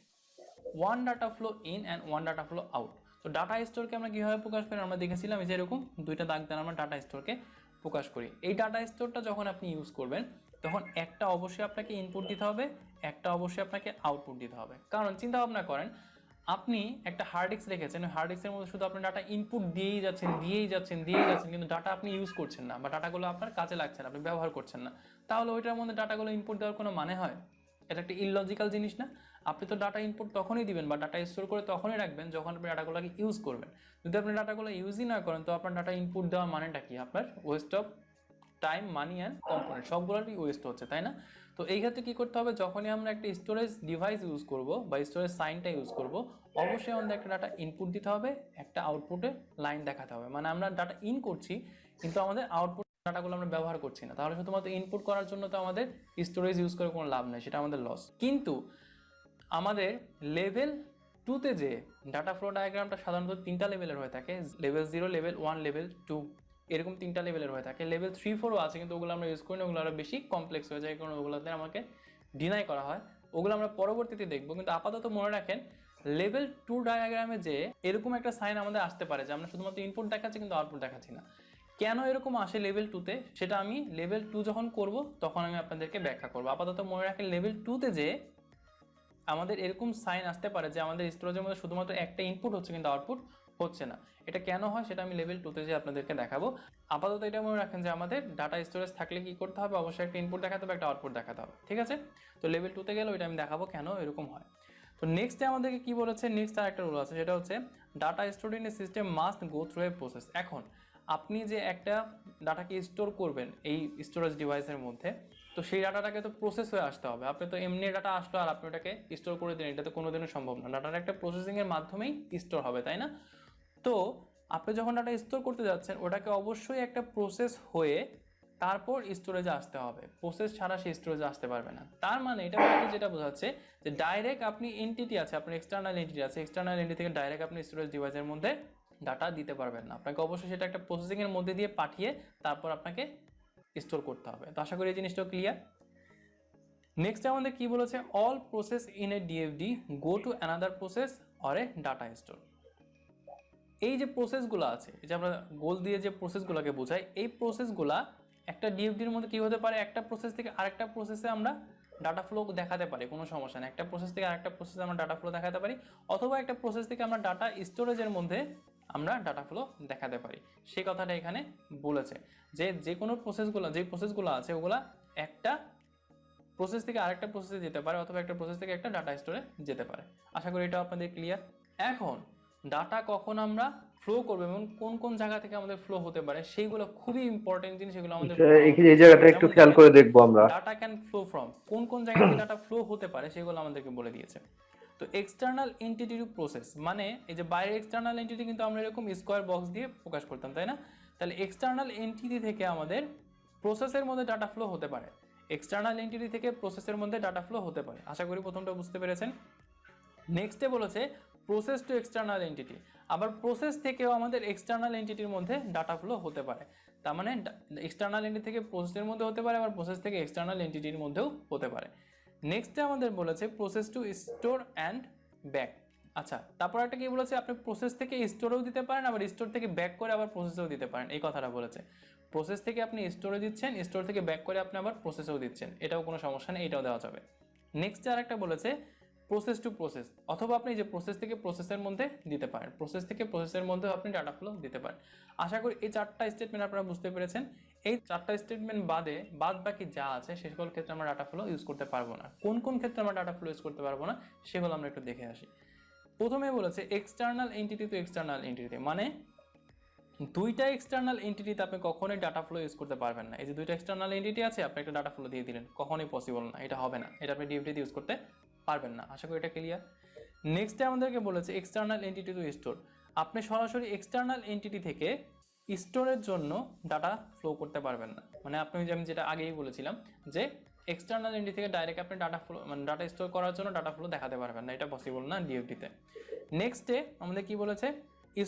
one data flow in and one data flow out. তো ডাটা স্টোরকে আমরা কীভাবে প্রকাশ করি আমরা দেখেছিলাম, এই যে এরকম দুইটা দাগ দেন আমরা ডাটা স্টোরকে প্রকাশ করি। এই ডাটা স্টোরটা যখন আপনি ইউজ করবেন তখন একটা অবশ্যই আপনাকে ইনপুট দিতে হবে, একটা অবশ্যই আপনাকে আউটপুট দিতে হবে। কারণ চিন্তা ভাবনা করেন, আপনি একটা হার্ড ডিস্ক রেখেছেন, হার্ড ডিস্কের মধ্যে শুধু আপনি ডাটা ইনপুট দিয়েই যাচ্ছেন, কিন্তু ডাটা আপনি ইউজ করছেন না, বা ডাটাগুলো আপনার কাজে লাগছে না, আপনি ব্যবহার করছেন না, তাহলে ওইটার মধ্যে ডাটাগুলো ইনপুট দেওয়ার কোনো মানে হয়? এটা একটা ইললজিক্যাল জিনিস না? আপনি তো ডাটা ইনপুট তখনই দিবেন বা ডাটা স্টোর করে তখনই রাখবেন যখন আপনি ডাটাগুলোকে ইউজ করবেন। যদি আপনি ডাটাগুলো ইউজই না করেন তো আপনার ডাটা ইনপুট দেওয়ার মানেটা কি? আপনার waste of time, money and component সবগুলোরই ওয়েস্ট হচ্ছে, তাই না? তো এই ক্ষেত্রে কি করতে হবে, যখনই আমরা একটা স্টোরেজ ডিভাইস ইউজ করব বা স্টোরেজ সাইনটা ইউজ করব, অবশ্যই আমাদের একটা ডাটা ইনপুট দিতে হবে, একটা আউটপুটে লাইন দেখাতে হবে, মানে আমরা ডাটা ইন করছি কিন্তু আমাদের আউটপুট ডাটাগুলো আমরা ব্যবহার করছি না, তাহলে শুধুমাত্র ইনপুট করার জন্য তো আমাদের স্টোরেজ ইউজ করে কোনো লাভ নেই, সেটা আমাদের লস। কিন্তু আমাদের লেভেল 2তে যে ডাটা ফ্লো ডায়াগ্রামটা সাধারণত 3টা লেভেলের হয়ে থাকে, লেভেল 0, লেভেল 1, লেভেল 2, এরকম 3টা লেভেলের হয়ে থাকে। লেভেল 3, 4ও আছে কিন্তু ওগুলো আমরা ইউজ করি না, ওগুলো আরও বেশি কমপ্লেক্স হয়ে যায় কারণ ওগুলোতে আমাকে ডিনাই করা হয়, ওগুলো আমরা পরবর্তীতে দেখবো। কিন্তু আপাতত মনে রাখেন লেভেল 2 ডায়াগ্রামে যে এরকম একটা সাইন আমাদের আসতে পারে যে আমরা শুধুমাত্র ইনপুট দেখাচ্ছি কিন্তু আউটপুট দেখাচ্ছি না। কেন এরকম আসে লেভেল 2তে সেটা আমি লেভেল 2 যখন করব তখন আমি আপনাদেরকে ব্যাখ্যা করবো। আপাতত মনে রাখেন লেভেল 2তে যে আমাদের এরকম সাইন আসতে পারে যে আমাদের স্টোরেজের মধ্যে শুধুমাত্র একটা ইনপুট হচ্ছে কিন্তু আউটপুট হচ্ছে না। এটা কেন হয় সেটা আমি লেভেল 2তে যে আপনাদেরকে দেখাবো। আপাতত এটা মনে রাখেন যে আমাদের ডাটা স্টোরেজ থাকলে কি করতে হবে, অবশ্যই একটা ইনপুট দেখাতে হবে, একটা আউটপুট দেখাতে হবে, ঠিক আছে? তো লেভেল 2তে গেলে ওইটা আমি দেখাবো কেন এরকম হয়। তো নেক্সটে আমাদেরকে কি বলেছে, নেক্সট আর একটা রুল আছে, সেটা হচ্ছে data stored in a system must go through a process. এখন আপনি যে একটা ডাটাকে স্টোর করবেন এই স্টোরেজ ডিভাইসের মধ্যে, তো সেই ডাটাটাকে তো প্রসেস হয়ে আসতে হবে। আপনি তো এমনি ডাটা আসলো আর আপনি ওটাকে স্টোর করে দিন, এটা তো কোনোদিনও সম্ভব না। ডাটাটা একটা প্রসেসিংয়ের মাধ্যমেই স্টোর হবে, তাই না? তো আপনি যখন ডাটা স্টোর করতে যাচ্ছেন ওটাকে অবশ্যই একটা প্রসেস হয়ে তারপর স্টোরেজে আসতে হবে, প্রসেস ছাড়া সে স্টোরেজে আসতে পারবে না। তার মানে এটা বলতে যেটা বোঝাচ্ছে যে ডাইরেক্ট আপনি এন্টিটি আছে, আপনার এক্সটার্নাল এন্টিটি আছে, এক্সটার্নাল এন্টিটি থেকে ডাইরেক্ট আপনি স্টোরেজ ডিভাইসের মধ্যে ডাটা দিতে পারবেন না, আপনাকে অবশ্যই সেটা একটা প্রসেসিংয়ের মধ্যে দিয়ে পাঠিয়ে তারপর আপনাকে স্টোর করতে হবে। তো আশা করি এই জিনিসটা ক্লিয়ার। নেক্সট আমাদের কি বলেছে, all process in a ডিএফডি go to another process or a data store. এই যে প্রসেসগুলো আছে, এই যে আমরা গোল দিয়ে যে প্রসেসগুলোকে বোঝাই, এই প্রসেসগুলা একটা ডিএফডির মধ্যে কি হতে পারে, একটা প্রসেস থেকে আরেকটা প্রসেসে আমরা ডাটা ফ্লো দেখাতে পারি, কোনো সমস্যা নেই। একটা প্রসেস থেকে আরেকটা প্রসেসে আমরা ডাটা ফ্লো দেখাতে পারি, অথবা একটা প্রসেস থেকে আমরা ডাটা স্টোরেজের মধ্যে আমরা ডাটা ফ্লো দেখাতে পারি। সেই কথাটা এখানে বলেছে যে যে কোনো প্রসেসগুলো, যে প্রসেসগুলো আছে ওগুলা একটা প্রসেস থেকে আরেকটা প্রসেসে যেতে পারে, অথবা একটা প্রসেস থেকে একটা ডাটা স্টোরে যেতে পারে। আশা করি এটা আপনাদের ক্লিয়ার। এখন ডাটা কখন আমরা ফ্লো করবো এবং কোন কোন জায়গা থেকে আমাদের ফ্লো হতে পারে সেইগুলো খুবই ইম্পর্টেন্ট জিনিস, সেগুলো আমাদের এই জায়গাটা একটু খেয়াল করে দেখবো আমরা। ডাটা ক্যান ফ্লো ফ্রম, কোন কোন জায়গা থেকে ডাটা ফ্লো হতে পারে সেগুলো আমাদেরকে বলে দিয়েছে। তো এক্সটার্নাল এন্টিটি টু প্রসেস, মানে এই যে বাইরের এক্সটার্নাল এন্টিটি কিন্তু আমরা এরকম স্কোয়ার বক্স দিয়ে প্রকাশ করতাম, তাই না? তাহলে এক্সটার্নাল এন্টিটি থেকে আমাদের প্রসেসের মধ্যে ডাটা ফ্লো হতে পারে, এক্সটার্নাল এন্টিটি থেকে প্রসেসের মধ্যে ডাটা ফ্লো হতে পারে। আশা করি প্রথমটা বুঝতে পেরেছেন। নেক্সটে বলেছে প্রসেস টু এক্সটার্নাল এন্টিটি, আবার প্রসেস থেকেও আমাদের এক্সটার্নাল এন্টিটির মধ্যে ডাটা ফ্লো হতে পারে। তার মানে এক্সটার্নাল এন্টিটি থেকে প্রসেসের মধ্যে হতে পারে, আবার প্রসেস থেকে এক্সটার্নাল এন্টিটির মধ্যেও হতে পারে। নেক্সটে আমাদের বলেছে process to store and back, আচ্ছা, তারপর একটা কি বলেছে, আপনি প্রসেস থেকে স্টোরেও দিতে পারেন, আবার স্টোর থেকে ব্যাক করে আবার প্রসেসেও দিতে পারেন, এই কথাটা বলেছে। প্রসেস থেকে আপনি স্টোরে দিচ্ছেন, স্টোর থেকে ব্যাক করে আপনি আবার প্রসেসেও দিচ্ছেন, এটাও কোনো সমস্যা নেই, এটাও দেওয়া যাবে। নেক্সট আর একটা বলেছে প্রসেস টু প্রসেস, অথবা আপনি যে প্রসেস থেকে প্রসেসের মধ্যে দিতে পারেন, প্রসেস থেকে প্রসেসের মধ্যে আপনি ডাটা ফ্লো দিতে পারেন। আশা করি এই 4টা স্টেটমেন্ট আপনারা বুঝতে পেরেছেন। এই 4টা স্টেটমেন্ট বাদ বাকি যা আছে সে সকল ক্ষেত্রে আমরা ডাটা ফ্লো ইউজ করতে পারবো না। কোন কোন ক্ষেত্রে আমরা ডাটা ফ্লো ইউজ করতে পারবো না সেগুলো আমরা একটু দেখে আসি। প্রথমে বলেছে external entity to external entity, মানে দুইটা এক্সটার্নাল এন্টিটিতে আপনি কখনোই ডাটা ফ্লো ইউজ করতে পারবেন না। এই যে দুইটা এক্সটার্নাল এন্টিটি আছে, আপনি একটা ডাটা ফ্লো দিয়ে দিলেন, কখনোই পসিবল না, এটা হবে না, এটা আপনি ডিএফডি ইউজ করতে পারবেন না। আশা করি এটা ক্লিয়ার। নেক্সটে আমাদেরকে বলেছে এক্সটার্নাল এন্টিটি টু স্টোর, আপনি সরাসরি এক্সটার্নাল এন্টিটি থেকে স্টোরের জন্য ডাটা ফ্লো করতে পারবেন না। মানে আপনি আমি যেটা আগেই বলেছিলাম যে এক্সটার্নাল এন্টিটি থেকে ডাইরেক্ট আপনি ডাটা ফ্লো মানে ডাটা স্টোর করার জন্য ডাটা ফ্লো দেখাতে পারবেন না, এটা পসিবল না ডিএফডিতে। নেক্সটে আমাদের কি বলেছে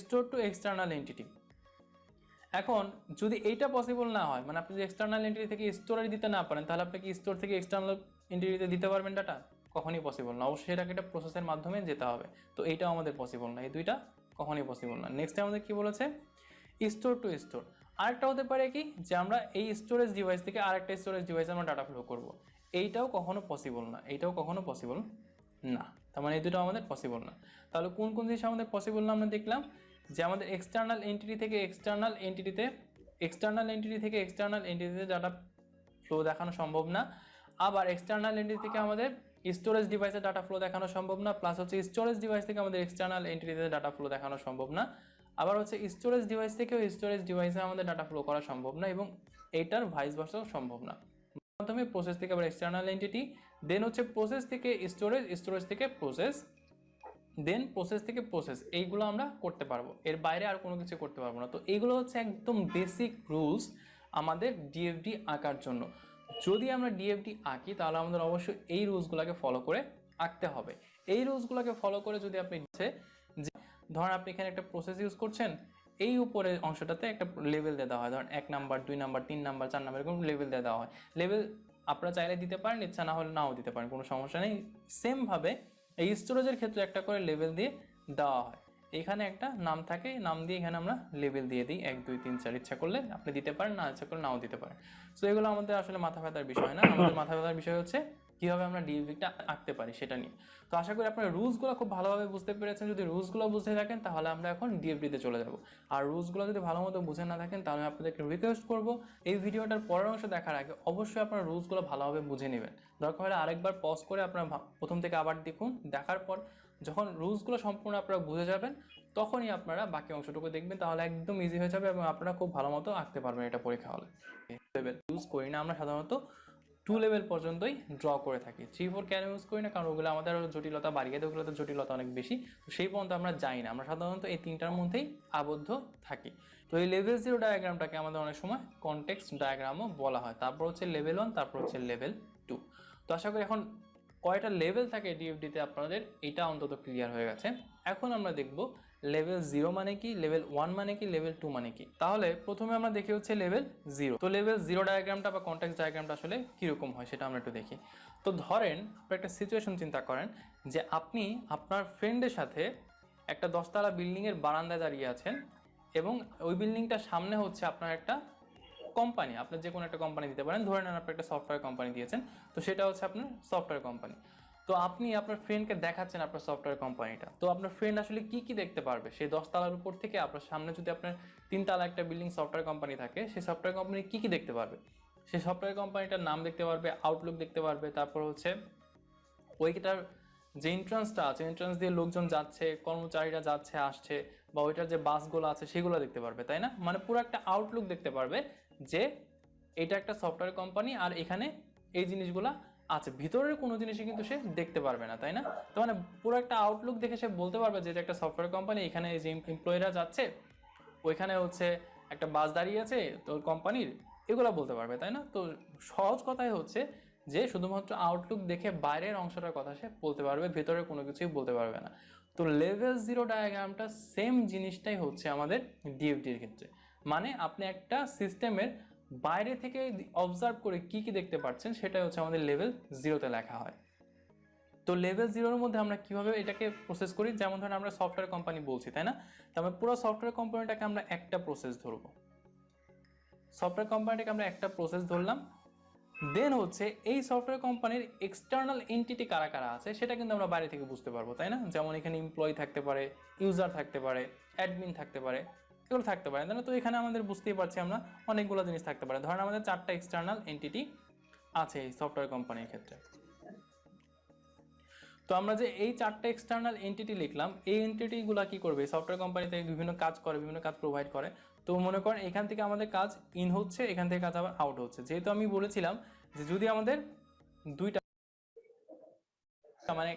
স্টোর টু এক্সটার্নাল এন্টিটি। এখন যদি এইটা পসিবল না হয়, মানে আপনি যদি এক্সটার্নাল এন্টিটি থেকে স্টোরে দিতে না পারেন, তাহলে আপনি কি স্টোর থেকে এক্সটার্নাল এন্টিটিতে দিতে পারবেন ডাটা? কখনই পসিবল না, অবশ্যই এটাকে একটা প্রসেসের মাধ্যমে যেতে হবে। তো এইটাও আমাদের পসিবল না, এই দুইটা কখনই পসিবল না। নেক্সট আমাদের কি বলেছে স্টোর টু স্টোর। আরেকটা হতে পারে কি যে আমরা এই স্টোরেজ ডিভাইস থেকে আরেকটা স্টোরেজ ডিভাইসে আমরা ডাটা ফ্লো করব, এইটাও কখনো পসিবল না, এইটাও কখনো পসিবল না। তার মানে এই দুটো আমাদের পসিবল না। তাহলে কোন কোন জিনিস আমাদের পসিবল না আমরা দেখলাম, যে আমাদের এক্সটার্নাল এন্টিটি থেকে এক্সটার্নাল এন্টিটিতে ডাটা ফ্লো দেখানো সম্ভব না। আবার এক্সটার্নাল এন্টিটি থেকে আমাদের স্টোরেজ ডিভাইসে ডাটা ফ্লো দেখানো সম্ভব না, প্লাস হচ্ছে স্টোরেজ ডিভাইস থেকে আমাদের এক্সটার্নাল এন্টিটিতে ডাটা ফ্লো দেখানো সম্ভব না। আবার হচ্ছে স্টোরেজ ডিভাইস থেকেও স্টোরেজ ডিভাইসে আমাদের ডাটা ফ্লো করা সম্ভব না, এবং এইটার ভাইস ভার্সাও সম্ভব না। প্রথমে প্রসেস থেকে আবার এক্সটার্নাল এন্টিটি, দেন হচ্ছে প্রসেস থেকে স্টোরেজ, স্টোরেজ থেকে প্রসেস, দেন প্রসেস থেকে প্রসেস, এইগুলো আমরা করতে পারবো, এর বাইরে আর কোনো কিছু করতে পারবো না। তো এইগুলো হচ্ছে একদম বেসিক রুলস আমাদের ডিএফডি আঁকার জন্য। যদি আমরা ডিএফডি আঁকি তাহলে আমাদের অবশ্যই এই রুলসগুলোকে ফলো করে আঁকতে হবে। এই রুলসগুলোকে ফলো করে যদি আপনি যে ধরেন আপনি এখানে একটা প্রসেস ইউজ করছেন, এই উপরের অংশটাতে একটা লেভেল দেওয়া হয়, ধরেন 1 নাম্বার 2 নাম্বার 3 নাম্বার 4 নাম্বার এরকম লেভেল দেওয়া হয়। লেভেল আপনারা চাইলে দিতে পারেন, ইচ্ছা না হলে নাও দিতে পারেন, কোনো সমস্যা নেই। সেমভাবে এই স্টোরেজের ক্ষেত্রে একটা করে লেভেল দিয়ে দেওয়া হয়। এখানে একটা নাম থাকে, নাম দিয়ে এখানে আমরা লেভেল দিয়ে দিই 1 2 3 4, ইচ্ছা করলে আপনি দিতে পারেন, না ইচ্ছা করলে নাও দিতে পারেন। সো এগুলো আমাদের আসলে মাথা ব্যথার বিষয় না, আমাদের মাথা ব্যথার বিষয় হচ্ছে কীভাবে আমরা ডিএফডিটা আঁকতে পারি সেটা নিয়ে। তো আশা করি আপনারা রুলসগুলো খুব ভালোভাবে বুঝতে পেরেছেন। যদি রুলসগুলো বুঝতে থাকেন তাহলে আমরা এখন ডিএফডিতে চলে যাব। আর রুলসগুলো যদি ভালো মতো বুঝে না থাকেন তাহলে আমি আপনাদেরকে রিকোয়েস্ট করব এই ভিডিওটার পরের অংশ দেখার আগে অবশ্যই আপনারা রুলসগুলো ভালোভাবে বুঝে নেবেন। দরকার হলে আরেকবার পজ করে আপনারা প্রথম থেকে আবার দেখুন, দেখার পর যখন রুলসগুলো সম্পূর্ণ আপনারা বুঝে যাবেন তখনই আপনারা বাকি অংশটুকু দেখবেন, তাহলে একদম ইজি হয়ে যাবে এবং আপনারা খুব ভালো মতো আঁকতে পারবেন এটা পরীক্ষা হলে। লেভেল ইউজ করি না আমরা সাধারণত, 2 লেভেল পর্যন্তই ড্র করে থাকি। 3 4 কেন ইউজ করি না, কারণ ওগুলো আমাদের জটিলতা বাড়িয়ে দেয়, ওগুলোতে জটিলতা অনেক বেশি, তো সেই পর্যন্ত আমরা যাই না, আমরা সাধারণত এই 3টার মধ্যেই আবদ্ধ থাকি। তো এই লেভেল 0 ডায়াগ্রামটাকে আমাদের অনেক সময় কনটেক্সট ডায়াগ্রামও বলা হয়। তারপর হচ্ছে লেভেল 1, তারপর হচ্ছে লেভেল 2। তো আশা করি এখন কয়টা লেভেল থাকে ডিএফডিতে আপনাদের এটা অন্তত ক্লিয়ার হয়ে গেছে। এখন আমরা দেখব লেভেল 0 মানে কি, লেভেল 1 মানে কি, লেভেল 2 মানে কি। তাহলে প্রথমে আমরা দেখি হচ্ছে লেভেল 0। তো লেভেল 0 ডায়াগ্রামটা বা কনটেক্সট ডায়াগ্রামটা আসলে কীরকম হয় সেটা আমরা একটু দেখি। তো ধরেন আপনি একটা সিচুয়েশন চিন্তা করেন যে আপনি আপনার ফ্রেন্ডের সাথে একটা 10তলা বিল্ডিংয়ের বারান্দায় দাঁড়িয়ে আছেন, এবং ওই বিল্ডিংটার সামনে হচ্ছে আপনার একটা কোম্পানি, আপনার যে কোনো একটা কোম্পানি দিতে পারেন, ধরে নেন আপনি একটা সফটওয়্যার কোম্পানি দিয়েছেন, তো সেটা হচ্ছে আপনার সফটওয়্যার কোম্পানি। তো আপনি আপনার ফ্রেন্ডকে দেখাচ্ছেন আপনার সফটওয়্যার কোম্পানিটা, তো আপনার ফ্রেন্ড আসলে কি কি দেখতে পারবে সেই 10 তলার উপর থেকে? আপনার সামনে যদি আপনার 3 তলা একটা বিল্ডিং সফটওয়্যার কোম্পানি থাকে, সেই সফটওয়্যার কোম্পানি কি কি দেখতে পারবে? সেই সফটওয়্যার কোম্পানিটার নাম দেখতে পারবে, আউটলুক দেখতে পারবে, তারপর হচ্ছে ওইটার যে এন্ট্রান্সটা আছে, এন্ট্রান্স দিয়ে লোকজন যাচ্ছে, কর্মচারীরা যাচ্ছে আসছে, বা ওইটার যে বাসগুলো আছে সেগুলো দেখতে পারবে, তাই না? মানে পুরো একটা আউটলুক দেখতে পারবে যে এটা একটা সফটওয়্যার কোম্পানি আর এখানে এই জিনিসগুলো আছে। ভিতরের কোনো জিনিসই কিন্তু সে দেখতে পারবে না, তাই না? তো মানে পুরো একটা আউটলুক দেখে সে বলতে পারবে যে এটা একটা সফটওয়্যার কোম্পানি, এখানে যে এমপ্লয়িরা যাচ্ছে, ওইখানে হচ্ছে একটা বাস দাঁড়িয়ে আছে তো কোম্পানির, এগুলো বলতে পারবে, তাই না? তো সহজ কথাই হচ্ছে যে শুধুমাত্র আউটলুক দেখে বাইরের অংশটার কথা সে বলতে পারবে, ভেতরের কোনো কিছুই বলতে পারবে না। তো লেভেল 0 ডায়াগ্রামটা সেম জিনিসটাই হচ্ছে আমাদের ডিএফডির ক্ষেত্রে। মানে আপনি একটা সিস্টেমের বাইরে থেকে অবজার্ভ করে কি কি দেখতে পাচ্ছেন সেটাই হচ্ছে আমাদের লেভেল 0তে লেখা হয়। তো লেভেল 0 এর মধ্যে আমরা কিভাবে এটাকে প্রসেস করি, যেমন ধরেন আমরা সফটওয়্যার কোম্পানি বলছি, তাই না? তারপরে পুরো সফটওয়্যার কোম্পানিটাকে আমরা একটা প্রসেস ধরবো, সফটওয়্যার কোম্পানিটাকে আমরা একটা প্রসেস ধরলাম। দেন হচ্ছে এই সফটওয়্যার কোম্পানির এক্সটার্নাল এন্টিটি কারা কারা আছে সেটা কিন্তু আমরা বাইরে থেকে বুঝতে পারবো, তাই না? যেমন এখানে এমপ্লয়ি থাকতে পারে, ইউজার থাকতে পারে, অ্যাডমিন থাকতে পারে, এগুলো থাকতে পারে, তাই না? তো এখানে আমাদের বুঝতেই পারছি আমরা অনেকগুলো জিনিস থাকতে পারে। ধরেন আমাদের 4টা এক্সটার্নাল এন্টিটি আছে এই সফটওয়্যার কোম্পানির ক্ষেত্রে। তো আমরা যে এই 4টা এক্সটার্নাল এন্টিটি লিখলাম, এই এন্টিটিগুলো কি করবে, সফটওয়্যার কোম্পানিতে বিভিন্ন কাজ করে, বিভিন্ন কাজ প্রোভাইড করে। তো মনে করেন এখান থেকে আমাদের কাজ ইন হচ্ছে, এখান থেকে কাজ আবার আউট হচ্ছে। যেহেতু আমি বলেছিলাম যে যদি আমাদের দুইটা মানে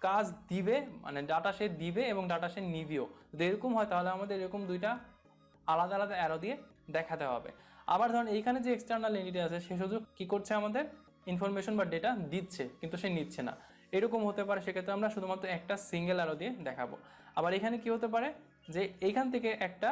কাজ দিবে, মানে ডাটা সে দিবে এবং ডাটা সে নিবেও, যদি এরকম হয় তাহলে আমাদের এরকম দুইটা আলাদা আলাদা অ্যারো দিয়ে দেখাতে হবে। আবার ধরেন এইখানে যে এক্সটার্নাল এন্টিটি আছে সে শুধু কি করছে, আমাদের ইনফরমেশন বা ডেটা দিচ্ছে কিন্তু সে নিচ্ছে না, এরকম হতে পারে। সেক্ষেত্রে আমরা শুধুমাত্র একটা সিঙ্গেল অ্যারো দিয়ে দেখাবো। আবার এখানে কি হতে পারে যে এইখান থেকে একটা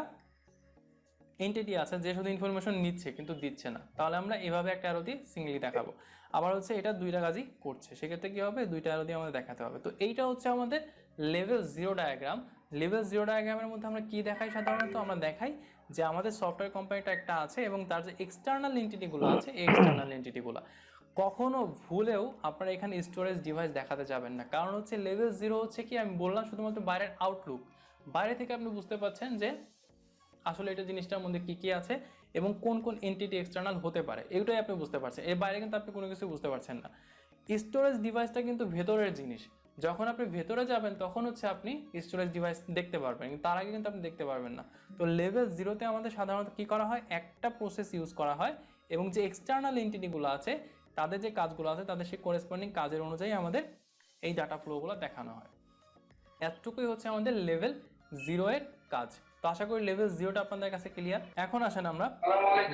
এন্টিটি আছে যে শুধু ইনফরমেশন নিচ্ছে কিন্তু দিচ্ছে না, তাহলে আমরা এভাবে একটা অ্যারো দিয়ে সিঙ্গেলি দেখাবো। আবার হচ্ছে এটা দুইটা কাজই করছে, সেক্ষেত্রে কি হবে, দুইটা অ্যারো দিয়ে আমাদের দেখাতে হবে। তো এইটা হচ্ছে আমাদের লেভেল 0 ডায়াগ্রাম। লেভেল 0 ডায়াগ্রামের মধ্যে আমরা কি দেখাই, সাধারণত আমরা দেখাই যে আমাদের সফটওয়্যার কোম্পানিটা একটা আছে এবং তার যে এক্সটার্নাল এন্টিটিগুলো আছে এই এক্সটার্নাল এন্টিটিগুলো কখনো ভুলেও আপনারা এখানে স্টোরেজ ডিভাইস দেখাতে যাবেন না। কারণ হচ্ছে লেভেল 0 হচ্ছে কি, আমি বললাম শুধুমাত্র বাইরের আউটলুক, বাইরে থেকে আপনি বুঝতে পারছেন যে আসলে এটা জিনিসটার মধ্যে কি কি আছে এবং কোন কোন এন্টিটি এক্সটার্নাল হতে পারে, এটাই আপনি বুঝতে পারছেন। এর বাইরে কিন্তু আপনি কোনো কিছু বুঝতে পারছেন না। স্টোরেজ ডিভাইসটা কিন্তু ভেতরের জিনিস, যখন আপনি ভেতরে যাবেন তখন হচ্ছে আপনি স্টোরেজ ডিভাইস দেখতে পারবেন, কিন্তু তার আগে কিন্তু আপনি দেখতে পারবেন না। তো লেভেল 0তে আমাদের সাধারণত কি করা হয়, একটা প্রসেস ইউজ করা হয় এবং যে এক্সটার্নাল এন্টিটিগুলো আছে তাদের যে কাজগুলো আছে তাদের সেই করেসপন্ডিং কাজের অনুযায়ী আমাদের এই ডাটা ফ্লোগুলো দেখানো হয়। এতটুকুই হচ্ছে আমাদের লেভেল 0 এর কাজ। তো আশা করি লেভেল 0টা আপনাদের কাছে ক্লিয়ার। এখন আসেন আমরা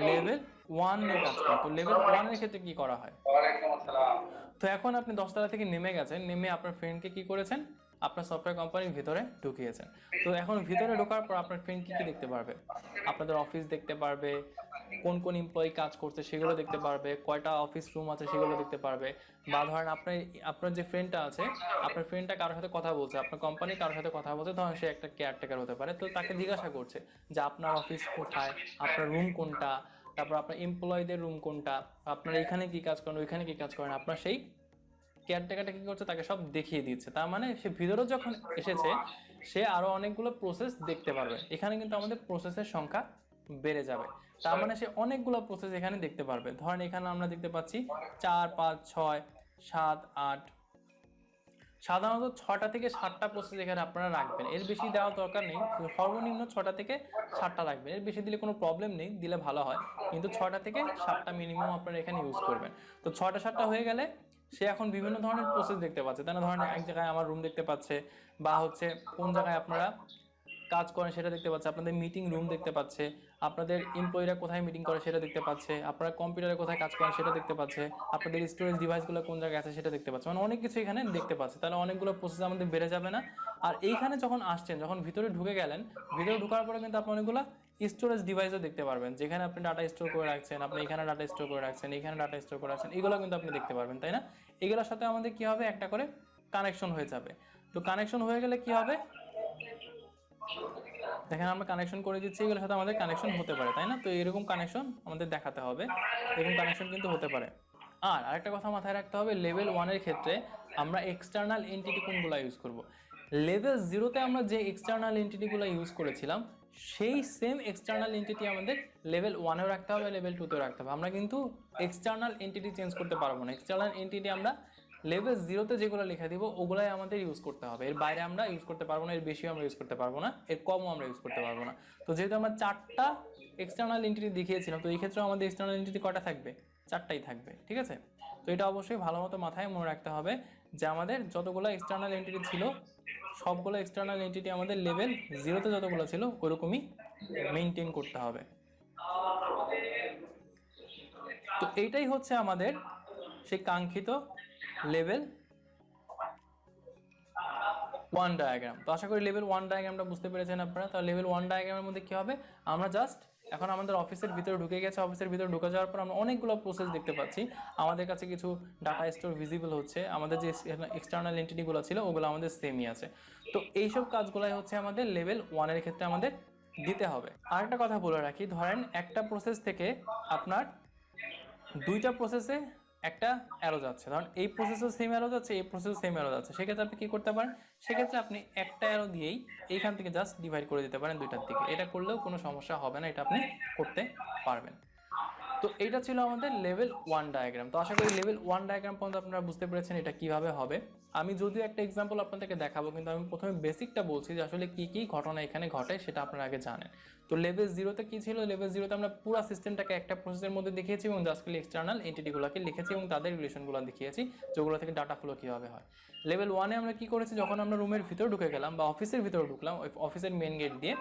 লেভেল 1 নিয়ে কাজ করি। তো লেভেল 1 এর ক্ষেত্রে কি করা হয়, তো এখন আপনি 10 তলা থেকে নেমে গেছেন, নেমে আপনার ফ্রেন্ডকে কি করেছেন, আপনার সফটওয়্যার কোম্পানির ভিতরে ঢুকিয়েছেন। তো এখন ভিতরে ঢোকার পর আপনার ফ্রেন্ড কি কি দেখতে পারবে, আপনাদের অফিস দেখতে পারবে, কোন কোন এমপ্লয়ি কাজ করছে সেগুলো দেখতে পারবে, কয়টা অফিস রুম আছে সেগুলো দেখতে পারবে। বা ধরেন আপনার যে ফ্রেন্ডটা আছে, আপনার ফ্রেন্ডটা কারোর সাথে কথা বলছে, আপনার কোম্পানি কারোর সাথে কথা বলছে, ধরেন সে একটা কেয়ারটেকার হতে পারে, তো তাকে জিজ্ঞাসা করছে যে আপনার অফিস কোথায়, আপনার রুম কোনটা, তারপর আপনার এমপ্লয়ীদের রুম কোনটা, আপনার এখানে কি কাজ করেন, ওইখানে কি কাজ করেন, আপনার সেই কেয়ারটেকারটা কি করছে, তাকে সব দেখিয়ে দিচ্ছে। তার মানে সে ভিতরে যখন এসেছে সে আরো অনেকগুলো প্রসেস দেখতে পারবে। এখানে কিন্তু আমাদের প্রসেসের সংখ্যা বেড়ে যাবে, তার মানে সে অনেকগুলো প্রসেস এখানে দেখতে পারবে। ধরেন এখানে আমরা দেখতে পাচ্ছি 4, 5, 6, 7, 8, সাধারণত 6টা থেকে 7টা প্রসেস এখানে আপনারা রাখবেন, এর বেশি দেওয়ার দরকার নেই। সর্বনিম্ন 6টা থেকে 7টা রাখবেন, এর বেশি দিলে কোনো প্রবলেম নেই, দিলে ভালো হয়, কিন্তু 6টা থেকে 7টা মিনিমাম আপনারা এখানে ইউজ করবেন। তো 6টা 7টা হয়ে গেলে সে এখন বিভিন্ন ধরনের প্রসেস দেখতে পাচ্ছে, তাই না? ধরেন এক জায়গায় আমার রুম দেখতে পাচ্ছে, বা হচ্ছে কোন জায়গায় আপনারা কাজ করেন সেটা দেখতে পাচ্ছে, আপনাদের মিটিং রুম দেখতে পাচ্ছে, আপনাদের এমপ্লয়িরা কোথায় মিটিং করে সেটা দেখতে পাচ্ছে, আপনারা কম্পিউটারে কোথায় কাজ করেন সেটা দেখতে পাচ্ছে, আপনাদের স্টোরেজ ডিভাইসগুলো কোন জায়গায় আছে সেটা দেখতে পাচ্ছে, মানে অনেক কিছু এখানে দেখতে পাচ্ছে। তাহলে অনেকগুলো প্রসেস আমাদের বেড়ে যাবে না? আর এইখানে যখন আসছেন, যখন ভিতরে ঢুকে গেলেন, ভিতরে ঢোকার পরে কিন্তু আপনি অনেকগুলো স্টোরেজ ডিভাইসও দেখতে পারবেন, যেখানে আপনি ডাটা স্টোর করে রাখছেন, আপনি এখানে ডাটা স্টোর করে রাখছেন, এখানে ডাটা স্টোর করে রাখছেন, এগুলো কিন্তু আপনি দেখতে পারবেন, তাই না? এগুলোর সাথে আমাদের কি হবে, একটা করে কানেকশন হয়ে যাবে। তো কানেকশন হয়ে গেলে কি হবে, দেখেন আমরা কানেকশন করে দিচ্ছি, এগুলোর সাথে আমাদের কানেকশন হতে পারে, তাই না? তো এরকম কানেকশন আমাদের দেখাতে হবে, এরকম কানেকশন কিন্তু হতে পারে। আর আরেকটা কথা মাথায় রাখতে হবে, লেভেল 1 এর ক্ষেত্রে আমরা এক্সটার্নাল এন্টিটি কোনগুলো ইউজ করব। লেভেল 0তে আমরা যে এক্সটার্নাল এন্টিটিগুলো ইউজ করেছিলাম সেই সেম এক্সটার্নাল এন্টিটি আমাদের লেভেল 1এও রাখতে হবে, লেভেল 2তেও রাখতে হবে। আমরা কিন্তু এক্সটার্নাল এন্টিটি চেঞ্জ করতে পারবো না, এক্সটার্নাল এন্টিটি আমরা লেভেল 0তে যেগুলো লিখে দিব ওগুলাই আমাদের ইউজ করতে হবে, এর বাইরে আমরা ইউজ করতে পারবো না, এর বেশিও আমরা ইউজ করতে পারবো না, এর কমও আমরা ইউজ করতে পারবো না। তো যেহেতু আমরা 4টা এক্সটার্নাল এন্টিটি দেখিয়েছিলাম, তো এই ক্ষেত্রে আমাদের এক্সটার্নাল এন্টিটি কয়টা থাকবে, 4টাই থাকবে, ঠিক আছে? তো এটা অবশ্যই ভালো মতো মাথায় মনে রাখতে হবে যে আমাদের যতগুলো এক্সটার্নাল এন্টিটি ছিল সবগুলো এক্সটার্নাল এন্টিটি আমাদের লেভেল 0তে যতগুলো ছিল ওরকমই মেনটেন করতে হবে। তো এইটাই হচ্ছে আমাদের সেই কাঙ্ক্ষিত লেভেল ওয়ান ডায়াগ্রাম। তো আশা করি লেভেল ওয়ান ডায়াগ্রামটা বুঝতে পেরেছেন আপনারা। তাহলে লেভেল ওয়ান ডায়াগ্রামের মধ্যে কি হবে, আমরা জাস্ট এখন আমাদের অফিসের ভিতরে ঢুকে গেছে, অফিসের ভিতরে ঢুকে যাওয়ার পর আমরা অনেকগুলো প্রসেস দেখতে পাচ্ছি, আমাদের কাছে কিছু ডাটা স্টোর ভিজিবল হচ্ছে, আমাদের যে এক্সটার্নাল এন্টিটিগুলো ছিল ওগুলো আমাদের সেমই আছে। তো এইসব কাজগুলাই হচ্ছে আমাদের লেভেল ওয়ানের ক্ষেত্রে আমাদের দিতে হবে। আরেকটা কথা বলে রাখি, ধরেন একটা প্রসেস থেকে আপনার দুইটা প্রসেসে একটা অ্যারো যাচ্ছে, ধরুন এই প্রসেসও সেম অ্যারো যাচ্ছে, এই প্রসেসও সেম অ্যারো যাচ্ছে, সেক্ষেত্রে আপনি কি করতে পারেন, সেক্ষেত্রে আপনি একটা অ্যারো দিয়েই এইখান থেকে জাস্ট ডিভাইড করে দিতে পারেন দুইটার দিকে, এটা করলেও কোনো সমস্যা হবে না, এটা আপনি করতে পারবেন। তো এইটা ছিল আমাদের লেভেল ওয়ান ডায়াগ্রাম। তো আশা করি লেভেল ওয়ান ডায়াগ্রাম পর্যন্ত আপনারা বুঝতে পেরেছেন এটা কিভাবে হবে। আমি যদিও একটা এক্সাম্পল আপনাদেরকে দেখাবো, কিন্তু আমি প্রথমে বেসিকটা বলছি যে আসলে কি কি ঘটনা এখানে ঘটে সেটা আপনারা আগে জানেন। তো লেভেল জিরোতে কি ছিল, লেভেল জিরোতে আমরা পুরো সিস্টেমটাকে একটা প্রসেসের মধ্যে দেখিয়েছি এবং জাস্ট খালি এক্সটার্নাল এন্টিটিগুলোকে লিখেছি এবং তাদের রিলেশনগুলো দেখিয়েছি যেগুলো থেকে ডাটা ফ্লো কীভাবে হয়। লেভেল ওয়ানে আমরা কি করেছি, যখন আমরা রুমের ভিতরে ঢুকে গেলাম বা অফিসের ভিতরে ঢুকলাম ওই অফিসের মেন গেট দিয়ে,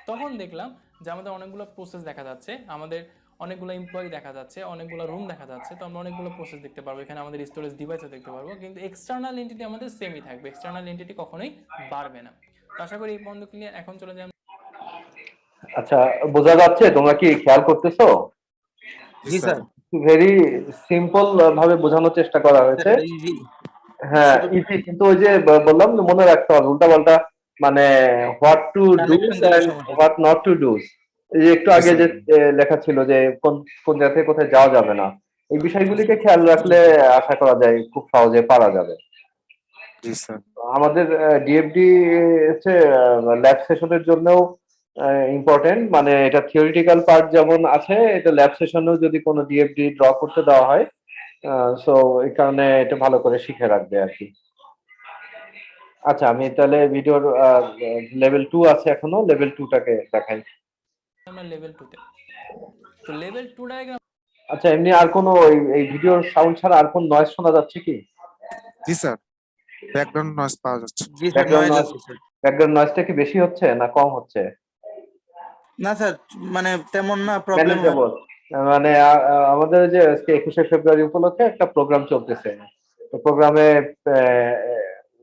তখন দেখলাম যে আমাদের অনেকগুলো প্রসেস দেখা যাচ্ছে, আমাদের অনেকগুলো এমপ্লয়ি দেখা যাচ্ছে, অনেকগুলো রুম দেখা যাচ্ছে। তো আমরা অনেকগুলো প্রসেস দেখতে পারবো, এখানে আমাদের স্টোরেজ ডিভাইসও দেখতে পারবো, কিন্তু এক্সটার্নাল এন্টিটি আমাদের সেমই থাকবে, এক্সটার্নাল এন্টিটি কখনোই বাড়বে না। তো আশা করি এই পর্যন্ত ক্লিয়ার। এখন চলে যাই। আচ্ছা, বোঝা যাচ্ছে? তোমরা কি খেয়াল করতেছো? জি স্যার। ভেরি সিম্পল ভাবে বোঝানোর চেষ্টা করা হয়েছে। ইজি। হ্যাঁ, শুধু ইজি, কিন্তু ওই যে বললাম যে মনে রাখতে হবে উল্টাপাল্টা, মানে হোয়াট টু ডুজ কানেকশন দিলে এন্ড সমস্যা। What not to dos. এই যে একটু জি আগে স্যার। যে লেখা ছিল যে কোন কোন জায়গা থেকে কোথায় যাওয়া যাবে না, এই বিষয়গুলিকে খেয়াল রাখলে আশা করা যায় খুব সহজে পারা যাবে। জি স্যার। আমাদের ডিএফডি হচ্ছে ল্যাব সেশনের জন্যও ইম্পর্টেন্ট, মানে এটা থিওরিটিক্যাল পার্ট যেমন আছে, এটা ল্যাব সেশনেও যদি কোনো ডিএফডি ড্র করতে দেওয়া হয়, সো এই কারণে এটা ভালো করে শিখে রাখবে আর কি। আচ্ছা, আমি তাহলে ভিডিওর লেভেল 2 আছে এখনো, লেভেল 2টাকে দেখাই। আমরা লেভেল 2 তে। তো লেভেল 2 ডায়াগ্রাম। আচ্ছা, এমনি আর কোনো এই ভিডিওর সাউন্ড ছাড়া আর কোন নয়েজ শোনা যাচ্ছে কি? জি স্যার, ব্যাকগ্রাউন্ড নয়েজ পাওয়া যাচ্ছে। জি স্যার, ব্যাকগ্রাউন্ড নয়েজ নয়েজ, আছে স্যার। ব্যাকগ্রাউন্ড নয়েজটা কি বেশি হচ্ছে না কম হচ্ছে? না স্যার, মানে তেমন না, প্রবলেম হয়। ম্যানেজেবল। মানে আমাদের যে আজকে 21শে ফেব্রুয়ারি উপলক্ষে একটা প্রোগ্রাম চলতেছে, তো প্রোগ্রামে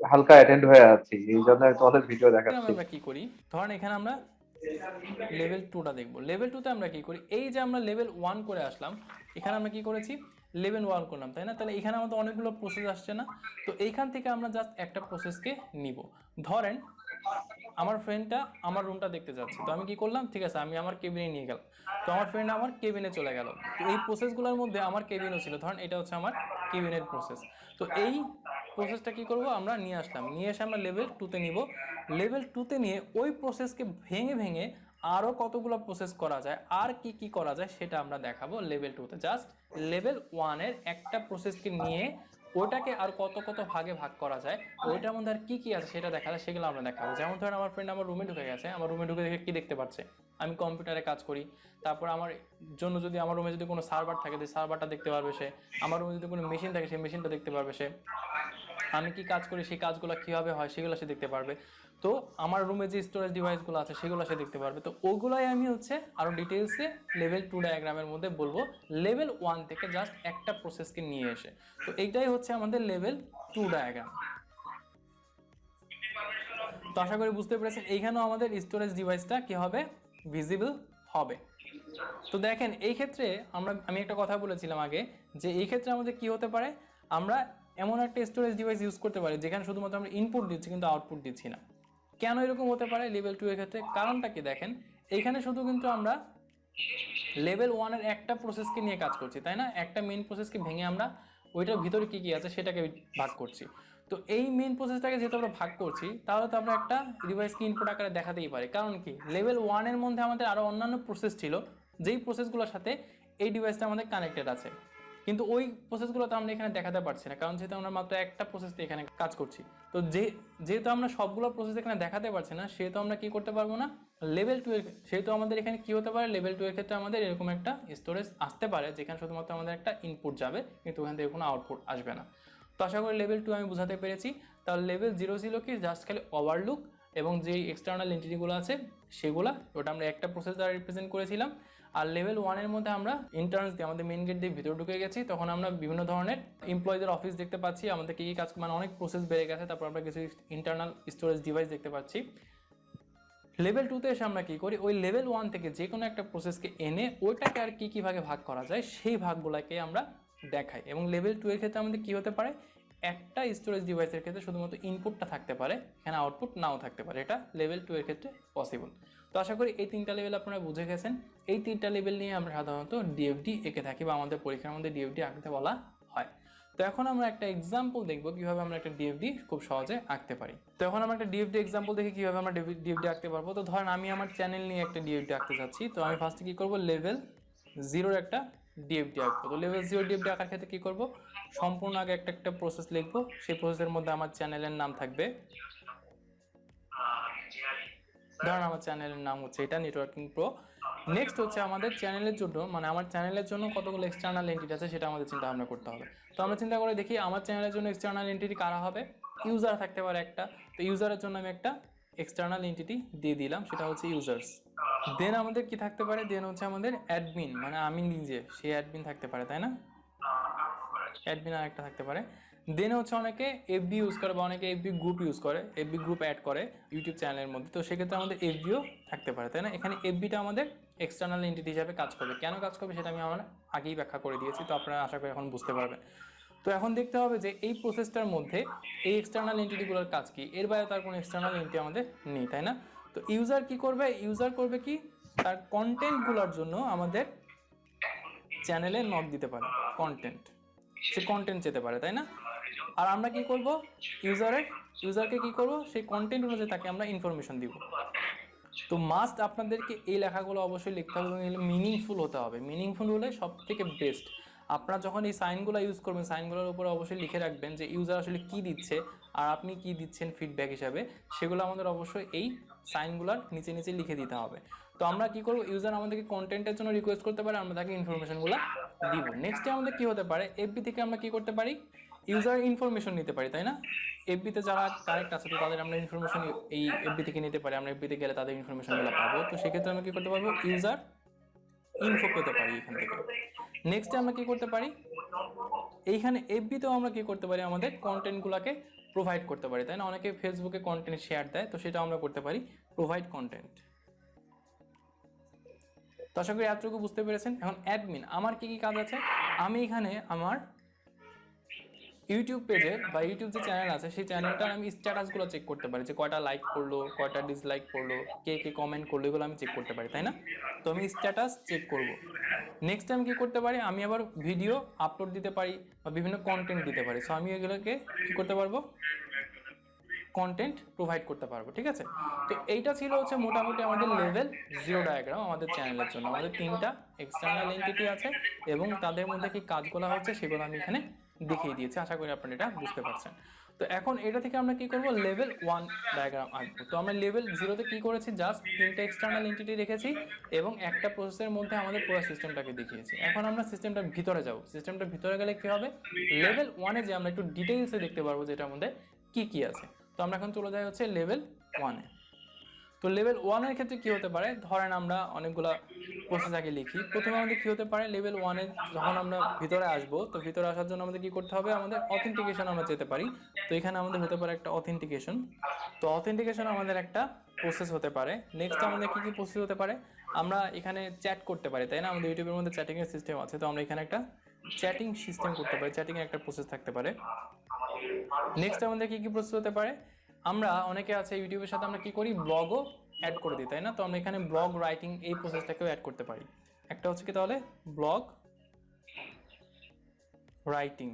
হালকা অ্যাটেন্ড হয়ে আছি, এই জন্য তোমাদের ভিডিও দেখাচ্ছি। আমরা কি করি, ধরেন এখানে আমরা লেভেল 2টা দেখবো। লেভেল 2 তে আমরা কি করি, এই যে আমরা লেভেল 1 করে আসলাম, এখানে আমরা কি করেছি লেভেল 1 করলাম, তাই না? তাহলে এখানে আমাদের অনেকগুলো প্রসেস আসছে না? তো এইখান থেকে আমরা জাস্ট একটা প্রসেসকে নিব। ধরেন আমার ফ্রেন্ডটা আমার রুমটা দেখতে যাচ্ছে, তো আমি কি করলাম, ঠিক আছে আমি আমার কেবিনে নিয়ে গেলাম, তো আমার ফ্রেন্ড আমার কেবিনে চলে গেল। তো এই প্রসেসগুলোর মধ্যে আমার কেবিনও ছিল, ধরেন এটা হচ্ছে আমার কেবিনের প্রসেস। তো এই প্রসেসটা কি করব, আমরা নিয়ে আসলাম, নিয়ে এসে আমরা লেভেল 2তে নিব। লেভেল 2তে নিয়ে ওই প্রসেসকে ভেঙে ভেঙে আরও কতগুলো প্রসেস করা যায়, আর কি কি করা যায় সেটা আমরা দেখাবো লেভেল 2তে। জাস্ট লেভেল 1-এর একটা প্রসেসকে নিয়ে ওইটাকে আর কত কত ভাগে ভাগ করা যায়, ওইটার মধ্যে আর কি কি আছে সেটা দেখা যায়, সেগুলো আমরা দেখাবো। যেমন ধরেন আমার ফ্রেন্ড আমার রুমে ঢুকে গেছে, আমার রুমে ঢুকে দেখে কি দেখতে পাচ্ছে, আমি কম্পিউটারে কাজ করি, তারপর আমার জন্য যদি আমার রুমে যদি কোনো সার্ভার থাকে সেই সার্ভারটা দেখতে পারবে সে, আমার রুমে যদি কোনো মেশিন থাকে সেই মেশিনটা দেখতে পারবে সে, আমি কি কাজ করি সেই কাজগুলো কীভাবে হয় সেগুলো সে দেখতে পারবে। তো আমার রুমে যে স্টোরেজ ডিভাইসগুলো আছে সেগুলো সে দেখতে পারবে। তো ওগুলোই আমি হচ্ছে আরও ডিটেলসে লেভেল 2 ডায়াগ্রামের মধ্যে বলবো, লেভেল 1 থেকে জাস্ট একটা প্রসেসকে নিয়ে এসে। তো এইটাই হচ্ছে আমাদের লেভেল 2 ডায়াগ্রাম। তো আশা করি বুঝতে পেরেছেন, এইখানেও আমাদের স্টোরেজ ডিভাইসটা কি হবে, ভিজিবল হবে। তো দেখেন এই ক্ষেত্রে আমি একটা কথা বলেছিলাম আগে, যে এই ক্ষেত্রে আমাদের কি হতে পারে, আমরা এমন একটা স্টোরেজ ডিভাইস ইউজ করতে পারি যেখানে শুধুমাত্র আমরা ইনপুট দিচ্ছি কিন্তু আউটপুট দিচ্ছি না। কেন এরকম হতে পারে লেভেল 2 এর ক্ষেত্রে, কারণটা কি দেখেন, এইখানে শুধু কিন্তু আমরা লেভেল 1-এর একটা প্রসেসকে নিয়ে কাজ করছি, তাই না? একটা মেইন প্রসেসকে ভেঙে আমরা ওইটার ভিতরে কি কি আছে সেটাকে ভাগ করছি। তো এই মেইন প্রসেসটাকে যেহেতু আমরা ভাগ করছি, তাহলে তো আমরা একটা ডিভাইসকে ইনপুট আকারে দেখাতেই পারি। কারণ কি, লেভেল 1-এর মধ্যে আমাদের আরও অন্যান্য প্রসেস ছিল, যেই প্রসেসগুলোর সাথে এই ডিভাইসটা আমাদের কানেক্টেড আছে, কিন্তু ওই প্রসেসগুলো তো আমরা এখানে দেখাতে পারছি না, কারণ যেহেতু আমরা মাত্র একটা প্রসেসতে এখানে কাজ করছি। তো যেহেতু আমরা সবগুলো প্রসেস এখানে দেখাতে পারছি না, সেহেতু আমরা কি করতে পারবো না লেভেল 2 এর, সেহেতু আমাদের এখানে কি হতে পারে, লেভেল 2 এর ক্ষেত্রে আমাদের এরকম একটা স্টোরেজ আসতে পারে যেখানে শুধুমাত্র আমাদের একটা ইনপুট যাবে, কিন্তু ওখান থেকে কোনো আউটপুট আসবে না। তো আশা করি লেভেল 2 আমি বোঝাতে পেরেছি। তাহলে লেভেল 0 ছিল কি, জাস্ট খালি ওভারলুক, এবং যেই এক্সটার্নাল এন্টিটিগুলো আছে সেগুলো, ওটা আমরা একটা প্রসেস দ্বারা রিপ্রেজেন্ট করেছিলাম। আর লেভেল 1-এর মধ্যে আমরা ইন্টার্নস দিয়ে আমাদের মেইন গেট দিয়ে ভিতরে ঢুকে গেছি, তখন আমরা বিভিন্ন ধরনের এমপ্লয়ীদের অফিস দেখতে পাচ্ছি, আমাদের কী কী কাজ, মানে অনেক প্রসেস বেড়ে গেছে। তারপর আমরা কিছু ইন্টারনাল স্টোরেজ ডিভাইস দেখতে পাচ্ছি। লেভেল 2-তে এসে আমরা কী করি, ওই লেভেল 1 থেকে যে কোনো একটা প্রসেসকে এনে ওইটাকে আর কী ভাগে ভাগ করা যায় সেই ভাগগুলোকে আমরা দেখাই। এবং লেভেল 2 এর ক্ষেত্রে আমাদের কী হতে পারে, একটা স্টোরেজ ডিভাইসের ক্ষেত্রে শুধুমাত্র ইনপুটটা থাকতে পারে, এখানে আউটপুট নাও থাকতে পারে। এটা লেভেল 2 এর ক্ষেত্রে পসিবল। তো আশা করি এই 3টা লেভেল আপনারা বুঝে গেছেন। এই 3টা লেভেল নিয়ে আমরা সাধারণত ডিএফডি এঁকে থাকি বা আমাদের পরীক্ষার মধ্যে ডিএফডি আঁকতে বলা হয়। তো এখন আমরা একটা এক্সাম্পল দেখব কিভাবে আমরা একটা ডিএফডি খুব সহজে আঁকতে পারি। তো এখন আমরা একটা ডিএফডি এক্সাম্পল দেখে কিভাবে আমরা ডিএফডি আঁকতে পারবো। তো ধরেন আমি আমার চ্যানেল নিয়ে একটা ডিএফডি আঁকতে চাচ্ছি। তো আমি ফার্স্টে কি করব, লেভেল 0-র একটা ডিএফডি আঁকবো। তো লেভেল 0 ডিএফডি আঁকার ক্ষেত্রে কি করব, সম্পূর্ণ আগে একটা প্রসেস লিখবো। সেই প্রসেসের মধ্যে আমার চ্যানেলের নাম থাকবে, ধরেন আমার চ্যানেলের নাম হচ্ছে এটা নেটওয়ার্কিং প্রো। নেক্সট হচ্ছে আমাদের চ্যানেলের জন্য, মানে আমার চ্যানেলের জন্য কতগুলো এক্সটার্নাল এন্টিটি আছে সেটা আমাদের চিন্তা ভাবনা করতে হবে। তো আমরা চিন্তা করে দেখি আমার চ্যানেলের জন্য এক্সটার্নাল এন্টিটি কারা হবে। ইউজার থাকতে পারে একটা, তো ইউজারের জন্য আমি একটা এক্সটার্নাল এন্টিটি দিয়ে দিলাম, সেটা হচ্ছে ইউজার্স। দেন আমাদের কি থাকতে পারে, দেন হচ্ছে আমাদের অ্যাডমিন, মানে আমি নিজে, সেই অ্যাডমিন থাকতে পারে, তাই না, অ্যাডমিন আর একটা থাকতে পারে। দেন হচ্ছে অনেকে এফবি ইউজ করে বা অনেকে এফবি গ্রুপ ইউজ করে, এফবি গ্রুপ অ্যাড করে ইউটিউব চ্যানেলের মধ্যে, তো সেক্ষেত্রে আমাদের এফবিও থাকতে পারে, তাই না। এখানে এফবিটা আমাদের এক্সটার্নাল এন্টিটি হিসাবে কাজ করবে। কেন কাজ করবে সেটা আমি আমার আগেই ব্যাখ্যা করে দিয়েছি, তো আপনারা আশা করি এখন বুঝতে পারবেন। তো এখন দেখতে হবে যে এই প্রসেসটার মধ্যে এই এক্সটার্নাল এন্টিটিগুলোর কাজ কি, এর বাইরে তার কোনো এক্সটার্নাল এন্টিটি আমাদের নেই, তাই না। তো ইউজার কি করবে, ইউজার করবে কি, তার কন্টেন্টগুলোর জন্য আমাদের চ্যানেলে নক দিতে পারে, সে কন্টেন্ট যেতে পারে, তাই না। আর আমরা কি করব, ইউজারকে কি করব, সেই কন্টেন্ট অনুযায়ী তাকে আমরা ইনফরমেশন দিব। তো মাস্ট আপনাদেরকে এই লেখাগুলো অবশ্যই লিখতে হবে এবং এগুলো মিনিংফুল হতে হবে। মিনিংফুল হলে সব থেকে বেস্ট। আপনারা যখন এই সাইনগুলো ইউজ করবেন, সাইনগুলোর উপরে অবশ্যই লিখে রাখবেন যে ইউজার আসলে কি দিচ্ছে আর আপনি কি দিচ্ছেন ফিডব্যাক হিসাবে, সেগুলো আমাদের অবশ্যই এই সাইনগুলোর নিচে নিচে লিখে দিতে হবে। তো আমরা কি করব, ইউজার আমাদেরকে কন্টেন্টের জন্য রিকোয়েস্ট করতে পারে, আমরা তাকে ইনফরমেশনগুলো দিব। নেক্সটে আমাদের কি হতে পারে, এফবি থেকে আমরা কি করতে পারি, ইউজার ইনফরমেশন নিতে পারি, তাই না। এফবিতে যারা কারেক্ট আছে তো তাদের আমরা ইনফরমেশন এই এফবি থেকে নিতে পারি, আমরা এফবিতে গেলে তাদের ইনফরমেশনগুলো পাবো। তো সেক্ষেত্রে আমরা কি করতে পারবো, ইউজার ইনফো পেতে পারি এখান থেকে। নেক্সটে আমরা কি করতে পারি, এইখানে এফবিতেও আমরা কি করতে পারি, আমাদের কন্টেন্টগুলোকে প্রোভাইড করতে পারি, তাই না। অনেকে ফেসবুকে কন্টেন্ট শেয়ার দেয়, তো সেটা আমরা করতে পারি প্রোভাইড কন্টেন্ট। তো আশা করি এতটুকু বুঝতে পেরেছেন। এখন অ্যাডমিন, আমার কি কি কাজ আছে, আমি এখানে আমার ইউটিউব পেজের বা ইউটিউব যে চ্যানেল আছে সেই চ্যানেলটার আমি স্ট্যাটাসগুলো চেক করতে পারি, যে কয়টা লাইক করলো, কয়টা ডিসলাইক করলো, কে কে কমেন্ট করলো, এগুলো আমি চেক করতে পারি, তাই না। তো আমি স্ট্যাটাস চেক করব। নেক্সট টাইম কি করতে পারি, আমি আবার ভিডিও আপলোড দিতে পারি বা বিভিন্ন কন্টেন্ট দিতে পারি। সো আমি এগুলোকে কি করতে পারবো, কন্টেন্ট প্রোভাইড করতে পারবো, ঠিক আছে। তো এইটা ছিল হচ্ছে মোটামুটি আমাদের লেভেল 0 ডায়াগ্রাম আমাদের চ্যানেলের জন্য। আমাদের 3টা এক্সটার্নাল এন্টিটি আছে এবং তাদের মধ্যে কি কাজগুলো হচ্ছে সেগুলো আমি এখানে দেখিয়ে দিয়েছি। আশা করি আপনারা এটা বুঝতে পারছেন। তো এখন এটা থেকে আমরা কি করব, লেভেল 1 ডায়াগ্রাম আঁকবো। তো আমরা লেভেল 0-তে কি করেছি, জাস্ট 3টা এক্সটার্নাল এন্টিটি রেখেছি এবং একটা প্রসেসের মধ্যে আমাদের পুরো সিস্টেমটাকে দেখিয়েছি। এখন আমরা সিস্টেমটার ভিতরে যাব। সিস্টেমটার ভিতরে গেলে কি হবে, লেভেল 1-এ যে আমরা একটু ডিটেইলসে দেখতে পারবো যে এটার মধ্যে কি কি আছে। তো আমরা এখন চলে যাই হচ্ছে লেভেল 1-এ। তো লেভেল 1-এর ক্ষেত্রে কি হতে পারে, ধরেন আমরা অনেকগুলা প্রসেস আগে লিখি। প্রথমে আমাদের কি হতে পারে, লেভেল 1-এ যখন আমরা ভিতরে আসবো, তো ভিতরে আসার জন্য আমাদের কি করতে হবে, আমাদের অথেন্টিকেশন আমরা যেতে পারি। তো এখানে আমাদের হতে পারে একটা অথেন্টিকেশন। তো অথেন্টিকেশন আমাদের একটা প্রসেস হতে পারে। নেক্সট আমাদের কি কি প্রসেস হতে পারে, আমরা এখানে চ্যাট করতে পারি, তাই না। আমাদের ইউটিউবের মধ্যে চ্যাটিং এর সিস্টেম আছে, তো আমরা এখানে একটা চ্যাটিং সিস্টেম করতে পারি, চ্যাটিং এর একটা প্রসেস থাকতে পারে। নেক্সট আমাদের কি কি প্রসেস হতে পারে, আমরা অনেকে আছে ইউটিউবের সাথে আমরা কি করি, ব্লগও অ্যাড করে দিই, তাই না। তো আমরা এখানে ব্লগ রাইটিং এই প্রসেসটাকেও অ্যাড করতে পারি। একটা হচ্ছে কি তাহলে ব্লগ রাইটিং।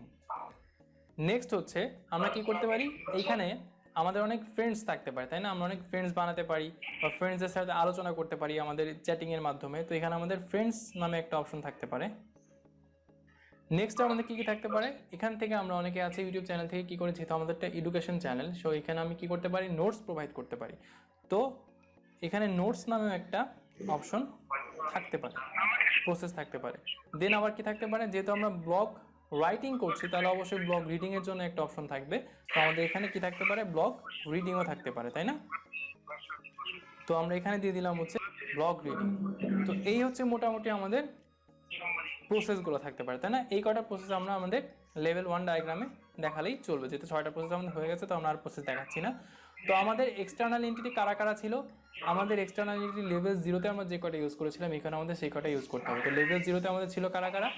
নেক্সট হচ্ছে আমরা কি করতে পারি, এইখানে আমাদের অনেক ফ্রেন্ডস থাকতে পারে, তাই না। আমরা অনেক ফ্রেন্ডস বানাতে পারি বা ফ্রেন্ডসদের সাথে আলোচনা করতে পারি আমাদের চ্যাটিংয়ের মাধ্যমে। তো এখানে আমাদের ফ্রেন্ডস নামে একটা অপশন থাকতে পারে। নেক্সট আমাদের কি কি থাকতে পারে, এখান থেকে আমরা অনেকে আছে ইউটিউব চ্যানেল থেকে কি করে, যেহেতু আমাদের একটা এডুকেশন চ্যানেল, সো এখানে আমি কি করতে পারি, নোটস প্রোভাইড করতে পারি। তো এখানে নোটস নামেও একটা অপশন থাকতে পারে, প্রসেস থাকতে পারে। দেন আবার কি থাকতে পারে, যেহেতু আমরা ব্লগ রাইটিং করছি তাহলে অবশ্যই ব্লগ রিডিংয়ের জন্য একটা অপশন থাকবে। তো আমাদের এখানে কি থাকতে পারে, ব্লগ রিডিংও থাকতে পারে, তাই না। তো আমরা এখানে দিয়ে দিলাম হচ্ছে ব্লক রিডিং। তো এই হচ্ছে মোটামুটি আমাদের প্রসেসগুলো থাকতে পারে, তাই না? এই কটা প্রসেস আমরা আমাদের লেভেল 1 ডায়াগ্রামে দেখালেই চলবে, যেহেতু 6টা প্রসেস আমাদের হয়ে গেছে, তো আমরা আর প্রসেস দেখাচ্ছি না। তো আমাদের এক্সটার্নাল এন্টিটি কারা কারা ছিল? আমাদের এক্সটার্নাল এন্টিটি লেভেল 0-তে আমরা যে কটা ইউজ করেছিলাম এখানে আমাদের সেই কটা ইউজ করতে হবে। তো লেভেল 0-তে আমাদের ছিল কারা কারা?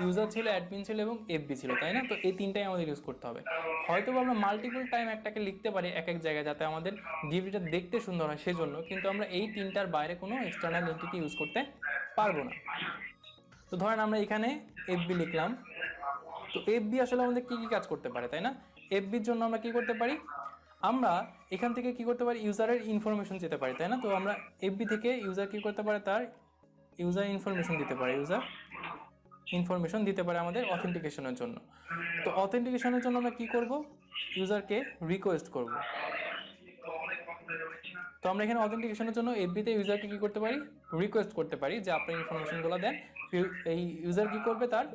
ইউজার ছিল, অ্যাডমিন ছিল এবং এফবি ছিল, তাই না? তো এই তিনটাই আমাদের ইউজ করতে হবে। হয়তো আমরা মাল্টিপল টাইম একটাকে লিখতে পারি এক এক জায়গায়, যাতে আমাদের ডিভিটা দেখতে সুন্দর হয় সেজন্য, কিন্তু আমরা এই তিনটার বাইরে কোনো এক্সটার্নাল এন্টিটি ইউজ করতে পারবো না। তো ধরেন আমরা এখানে এফবি লিখলাম। তো এফবি আসলে আমাদের কি কি কাজ করতে পারে, তাই না? এফবির জন্য আমরা কি করতে পারি? আমরা এখান থেকে কি করতে পারি? ইউজারের ইনফরমেশন যেতে পারি, তাই না? তো আমরা এফবি থেকে ইউজার কি করতে পারে? তার ইউজার ইনফরমেশন দিতে পারে, ইউজার ইনফরমেশন দিতে পারে আমাদের অথেন্টিকেশনের জন্য। তো অথেন্টিকেশনের জন্য আমরা কি করব? ইউজারকে রিকোয়েস্ট করব। তো আমরা এখানে অথেন্টিকেশনের জন্য এফবিতে ইউজারকে কি করতে পারি? রিকোয়েস্ট করতে পারি যে আপনার ইনফরমেশনগুলো দেন। এই ইউজার কি করবে? তার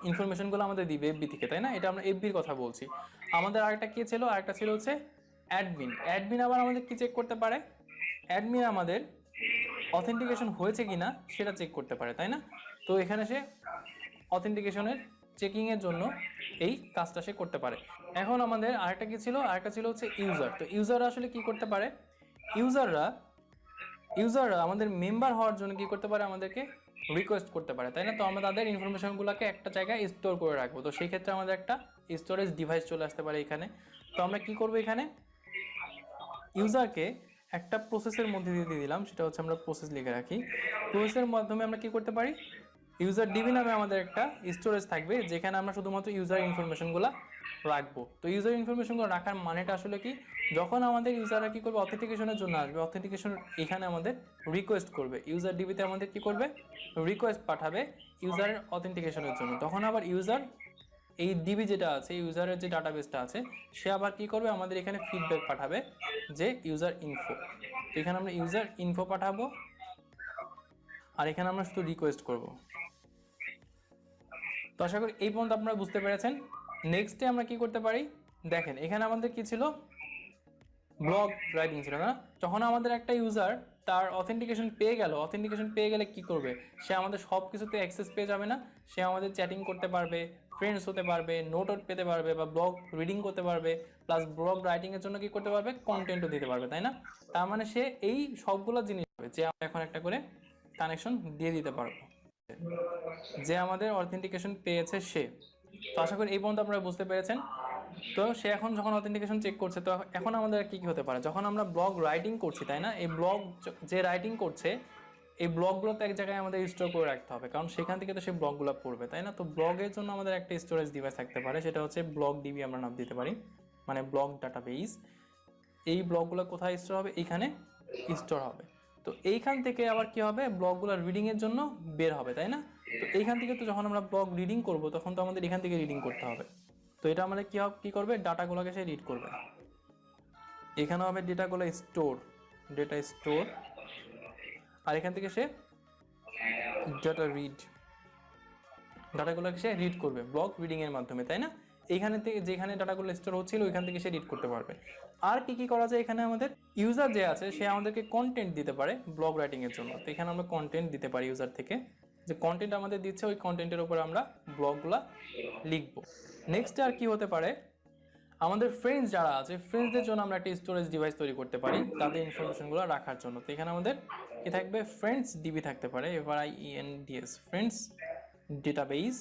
ইনফরমেশনগুলো আমাদের দিবে এফবি থেকে, তাই না? এটা আমরা এফবির কথা বলছি। আমাদের আরেকটা কি ছিল? আরেকটা ছিল হচ্ছে অ্যাডমিন। অ্যাডমিন আবার আমাদের কি চেক করতে পারে? অ্যাডমিন আমাদের অথেন্টিকেশন হয়েছে কিনা সেটা চেক করতে পারে, তাই না? তো এখানে সে অথেন্টিকেশনের চেকিংয়ের জন্য এই কাজটা সে করতে পারে। এখন আমাদের আরেকটা কি ছিল? আরেকটা ছিল হচ্ছে ইউজার। তো ইউজাররা আসলে কি করতে পারে? ইউজাররা আমাদের মেম্বার হওয়ার জন্য কি করতে পারে? আমাদেরকে রিকোয়েস্ট করতে পারে, তাই না? তো আমরা তাদের ইনফরমেশনগুলোকে একটা জায়গায় স্টোর করে রাখবো। তো সেই ক্ষেত্রে আমাদের একটা স্টোরেজ ডিভাইস চলে আসতে পারে এখানে। তো আমরা কি করব? এখানে ইউজারকে একটা প্রসেসের মধ্যে দিয়ে দিলাম, সেটা হচ্ছে আমরা প্রসেস লিখে রাখি। প্রসেসের মাধ্যমে আমরা কি করতে পারি? ইউজার ডিবি নামে আমাদের একটা স্টোরেজ থাকবে, যেখানে আমরা শুধুমাত্র ইউজার ইনফরমেশনগুলো রাখবো। তো ইউজার ইনফরমেশনগুলো রাখার মানেটা আসলে কি? যখন আমাদের ইউজাররা কি করবে? অথেন্টিকেশনের জন্য আসবে, অথেন্টিকেশন এখানে আমাদের রিকোয়েস্ট করবে, ইউজার ডিবিতে আমাদের কি করবে? রিকোয়েস্ট পাঠাবে ইউজারের অথেন্টিকেশনের জন্য। তখন আবার ইউজার এই ডিবি যেটা আছে, ইউজারের যে ডাটাবেসটা আছে, সে আবার কি করবে? আমাদের এখানে ফিডব্যাক পাঠাবে যে ইউজার ইনফো। তো এখানে আমরা ইউজার ইনফো পাঠাবো, আর এখানে আমরা শুধু রিকোয়েস্ট করব। তো আশা করি এই পর্যন্ত আপনারা বুঝতে পেরেছেন। নেক্সটে আমরা কি করতে পারি? দেখেন এখানে আমাদের কি ছিল? ব্লগ রাইটিং ছিল না? যখন আমাদের একটা ইউজার তার অথেন্টিকেশন পেয়ে গেল, অথেন্টিকেশন পেয়ে গেলে কি করবে? সে আমাদের সব কিছুতে অ্যাক্সেস পেয়ে যাবে না? সে আমাদের চ্যাটিং করতে পারবে, ফ্রেন্ডস হতে পারবে, নোট পেতে পারবে, বা ব্লগ রিডিং করতে পারবে, প্লাস ব্লগ রাইটিংয়ের জন্য কি করতে পারবে? কন্টেন্টও দিতে পারবে, তাই না? তার মানে সে এই সবগুলো জিনিস পাবে, যে আমরা এখন একটা করে কানেকশন দিয়ে দিতে পারবো, যে আমাদের অথেন্টিকেশন পেয়েছে সে। তো আশা করি এই পর্যন্ত আপনারা বুঝতে পেরেছেন। তো সে এখন যখন অথেন্টিকেশন চেক করছে, তো এখন আমাদের কি কি হতে পারে? যখন আমরা ব্লগ রাইটিং করছি, তাই না? এই ব্লগ যে রাইটিং করছে, এই ব্লগগুলো তো এক জায়গায় আমাদের স্টোর করে রাখতে হবে, কারণ সেখান থেকে তো সে ব্লগগুলো পড়বে, তাই না? তো ব্লগের জন্য আমাদের একটা স্টোরেজ ডিভাইস থাকতে পারে, সেটা হচ্ছে ব্লগ ডিবি আমরা নাম দিতে পারি, মানে ব্লগ ডাটাবেস। এই ব্লগগুলো কোথায় স্টোর হবে? এইখানে স্টোর হবে। তো এইখান থেকে আবার কি হবে? ব্লগগুলো রিডিংয়ের জন্য বের হবে, তাই না? তো এইখান থেকে তো যখন আমরা ব্লগ রিডিং করব, তখন তো আমাদের এখান থেকে রিডিং করতে হবে। তো এটা আমাদের কি করবে? ডাটাগুলোকে সে রিড করবে। এখানে হবে ডেটাগুলো স্টোর, ডেটা স্টোর, আর এখান থেকে সে ডাটা রিড, ডাটাগুলোকে সে রিড করবে ব্লগ রিডিং এর মাধ্যমে, তাই না? এইখানে থেকে যেখানে ডাটাগুলো স্টোর হচ্ছিল ওইখান থেকে সে রিড করতে পারবে। আর কি কি করা যায়? এখানে আমাদের ইউজার যে আছে সে আমাদেরকে কন্টেন্ট দিতে পারে ব্লগ রাইটিং এর জন্য। তো এখানে আমরা কন্টেন্ট দিতে পারি ইউজার থেকে, যে কন্টেন্ট আমাদের দিচ্ছে ওই কন্টেন্টের উপর আমরা ব্লগগুলো লিখবো। নেক্সট আর কি হতে পারে? আমাদের ফ্রেন্ডস যারা আছে, ফ্রেন্ডসদের জন্য আমরা একটা স্টোরেজ ডিভাইস তৈরি করতে পারি তাদের ইনফরমেশনগুলো রাখার জন্য। তো এখানে আমাদের কি থাকবে? ফ্রেন্ডস ডিবি থাকতে পারে, FRIENDS, ফ্রেন্ডস ডেটাবেস,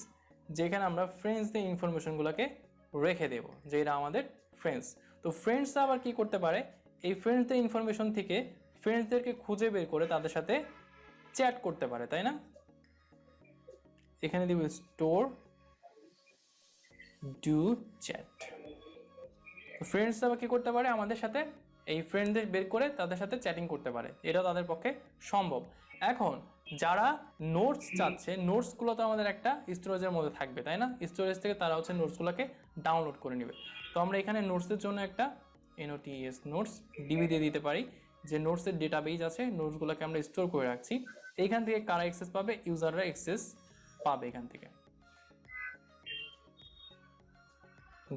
যেখানে আমরা ফ্রেন্ডসদের ইনফরমেশনগুলোকে রেখে দেব, যে এরা আমাদের ফ্রেন্ডস। তো ফ্রেন্ডসরা আবার কি করতে পারে? এই ফ্রেন্ডসদের ইনফরমেশন থেকে ফ্রেন্ডসদেরকে খুঁজে বের করে তাদের সাথে চ্যাট করতে পারে, তাই না? এখানে দিব স্টোর ডু চ্যাট। ফ্রেন্ডস আবার কি করতে পারে? আমাদের সাথে এই ফ্রেন্ডদের বের করে তাদের সাথে চ্যাটিং করতে পারে, এটা তাদের পক্ষে সম্ভব। এখন যারা নোটস চাচ্ছে, নোটসগুলো তো আমাদের একটা স্টোরেজের মধ্যে থাকবে, তাই না? স্টোরেজ থেকে তারা হচ্ছে নোটসগুলোকে ডাউনলোড করে নেবে। তো আমরা এখানে নোটসের জন্য একটা NOTS নোটস ডিবি দিয়ে দিতে পারি, যে নোটসের ডেটাবেস আছে, নোটসগুলোকে আমরা স্টোর করে রাখছি। এইখান থেকে কারা অ্যাক্সেস পাবে? ইউজাররা অ্যাক্সেস পাবে এখান থেকে,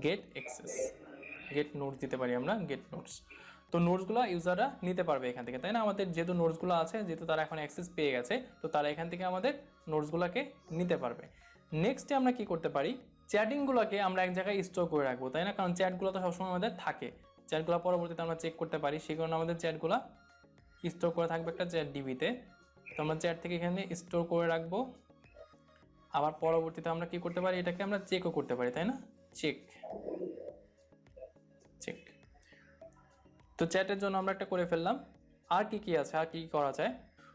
গেট অ্যাক্সেস, গেট নোটস দিতে পারি আমরা, গেট নোটস। তো নোটসগুলো ইউজাররা নিতে পারবে এখান থেকে, তাই না? আমাদের যেহেতু নোটসগুলো আছে, যেহেতু তারা এখন অ্যাক্সেস পেয়ে গেছে, তো তারা এখান থেকে আমাদের নোটসগুলোকে নিতে পারবে। নেক্সটে আমরা কি করতে পারি, চ্যাটিংগুলোকে আমরা এক জায়গায় স্টোর করে রাখবো, তাই না? কারণ চ্যাটগুলো তো সবসময় আমাদের থাকে, চ্যাটগুলো পরবর্তীতে আমরা চেক করতে পারি, সেই কারণে আমাদের চ্যাটগুলো স্টোর করে থাকবে একটা চ্যাট ডিবিতে। তো আমরা চ্যাট থেকে এখানে স্টোর করে রাখবো। আবার পরবর্তীতে আমরা কি করতে পারি, এটাকে আমরা চেকও করতে পারি, তাই না? Check check. তো চ্যাটের জন্য আমরা একটা করে ফেললাম। আর কি কি আছে, আর কি কি করা যায়?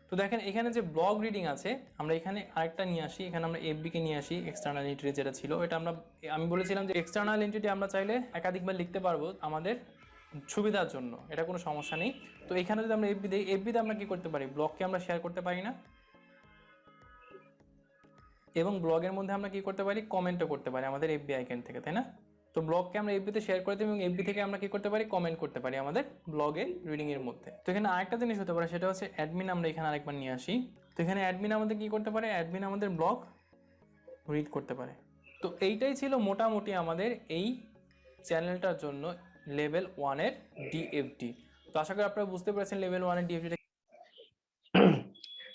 তো দেখেন এখানে যে ব্লগ রিডিং আছে, আমরা এখানে আরেকটা নিয়ে আসি, এখানে আমরা এফবি কে নিয়ে আসি, এক্সটার্নাল এন্টিটি যেটা ছিল এটা আমি বলেছিলাম যে এক্সটার্নাল এন্টিটি আমরা চাইলে একাধিকবার লিখতে পারবো আমাদের সুবিধার জন্য, এটা কোনো সমস্যা নেই। তো এখানে যদি আমরা এফবি দিই, এফবিতে আমরা কি করতে পারি, ব্লগকে আমরা শেয়ার করতে পারি না, এবং ব্লগের মধ্যে আমরা কি করতে পারি, কমেন্টও করতে পারি আমাদের এফবি আইকন থেকে, তাই না? তো ব্লগকে আমরা এফবিতে শেয়ার করে দিই এবং এফবি থেকে আমরা কি করতে পারি, কমেন্ট করতে পারি আমাদের ব্লগে রিডিং এর মধ্যে। তো এখানে আরেকটা জিনিস হতে পারে, সেটা হচ্ছে অ্যাডমিন, আমরা এখানে আরেকবার নিয়ে আসি। তো এখানে অ্যাডমিন আমাদের কি করতে পারে, অ্যাডমিন আমাদের ব্লগ রিড করতে পারে। তো এইটাই ছিল মোটামুটি আমাদের এই চ্যানেলটার জন্য লেভেল 1 এর ডিএফডি। তো আশা করি আপনারা বুঝতে পেরেছেন লেভেল 1 এর ডিএফডি।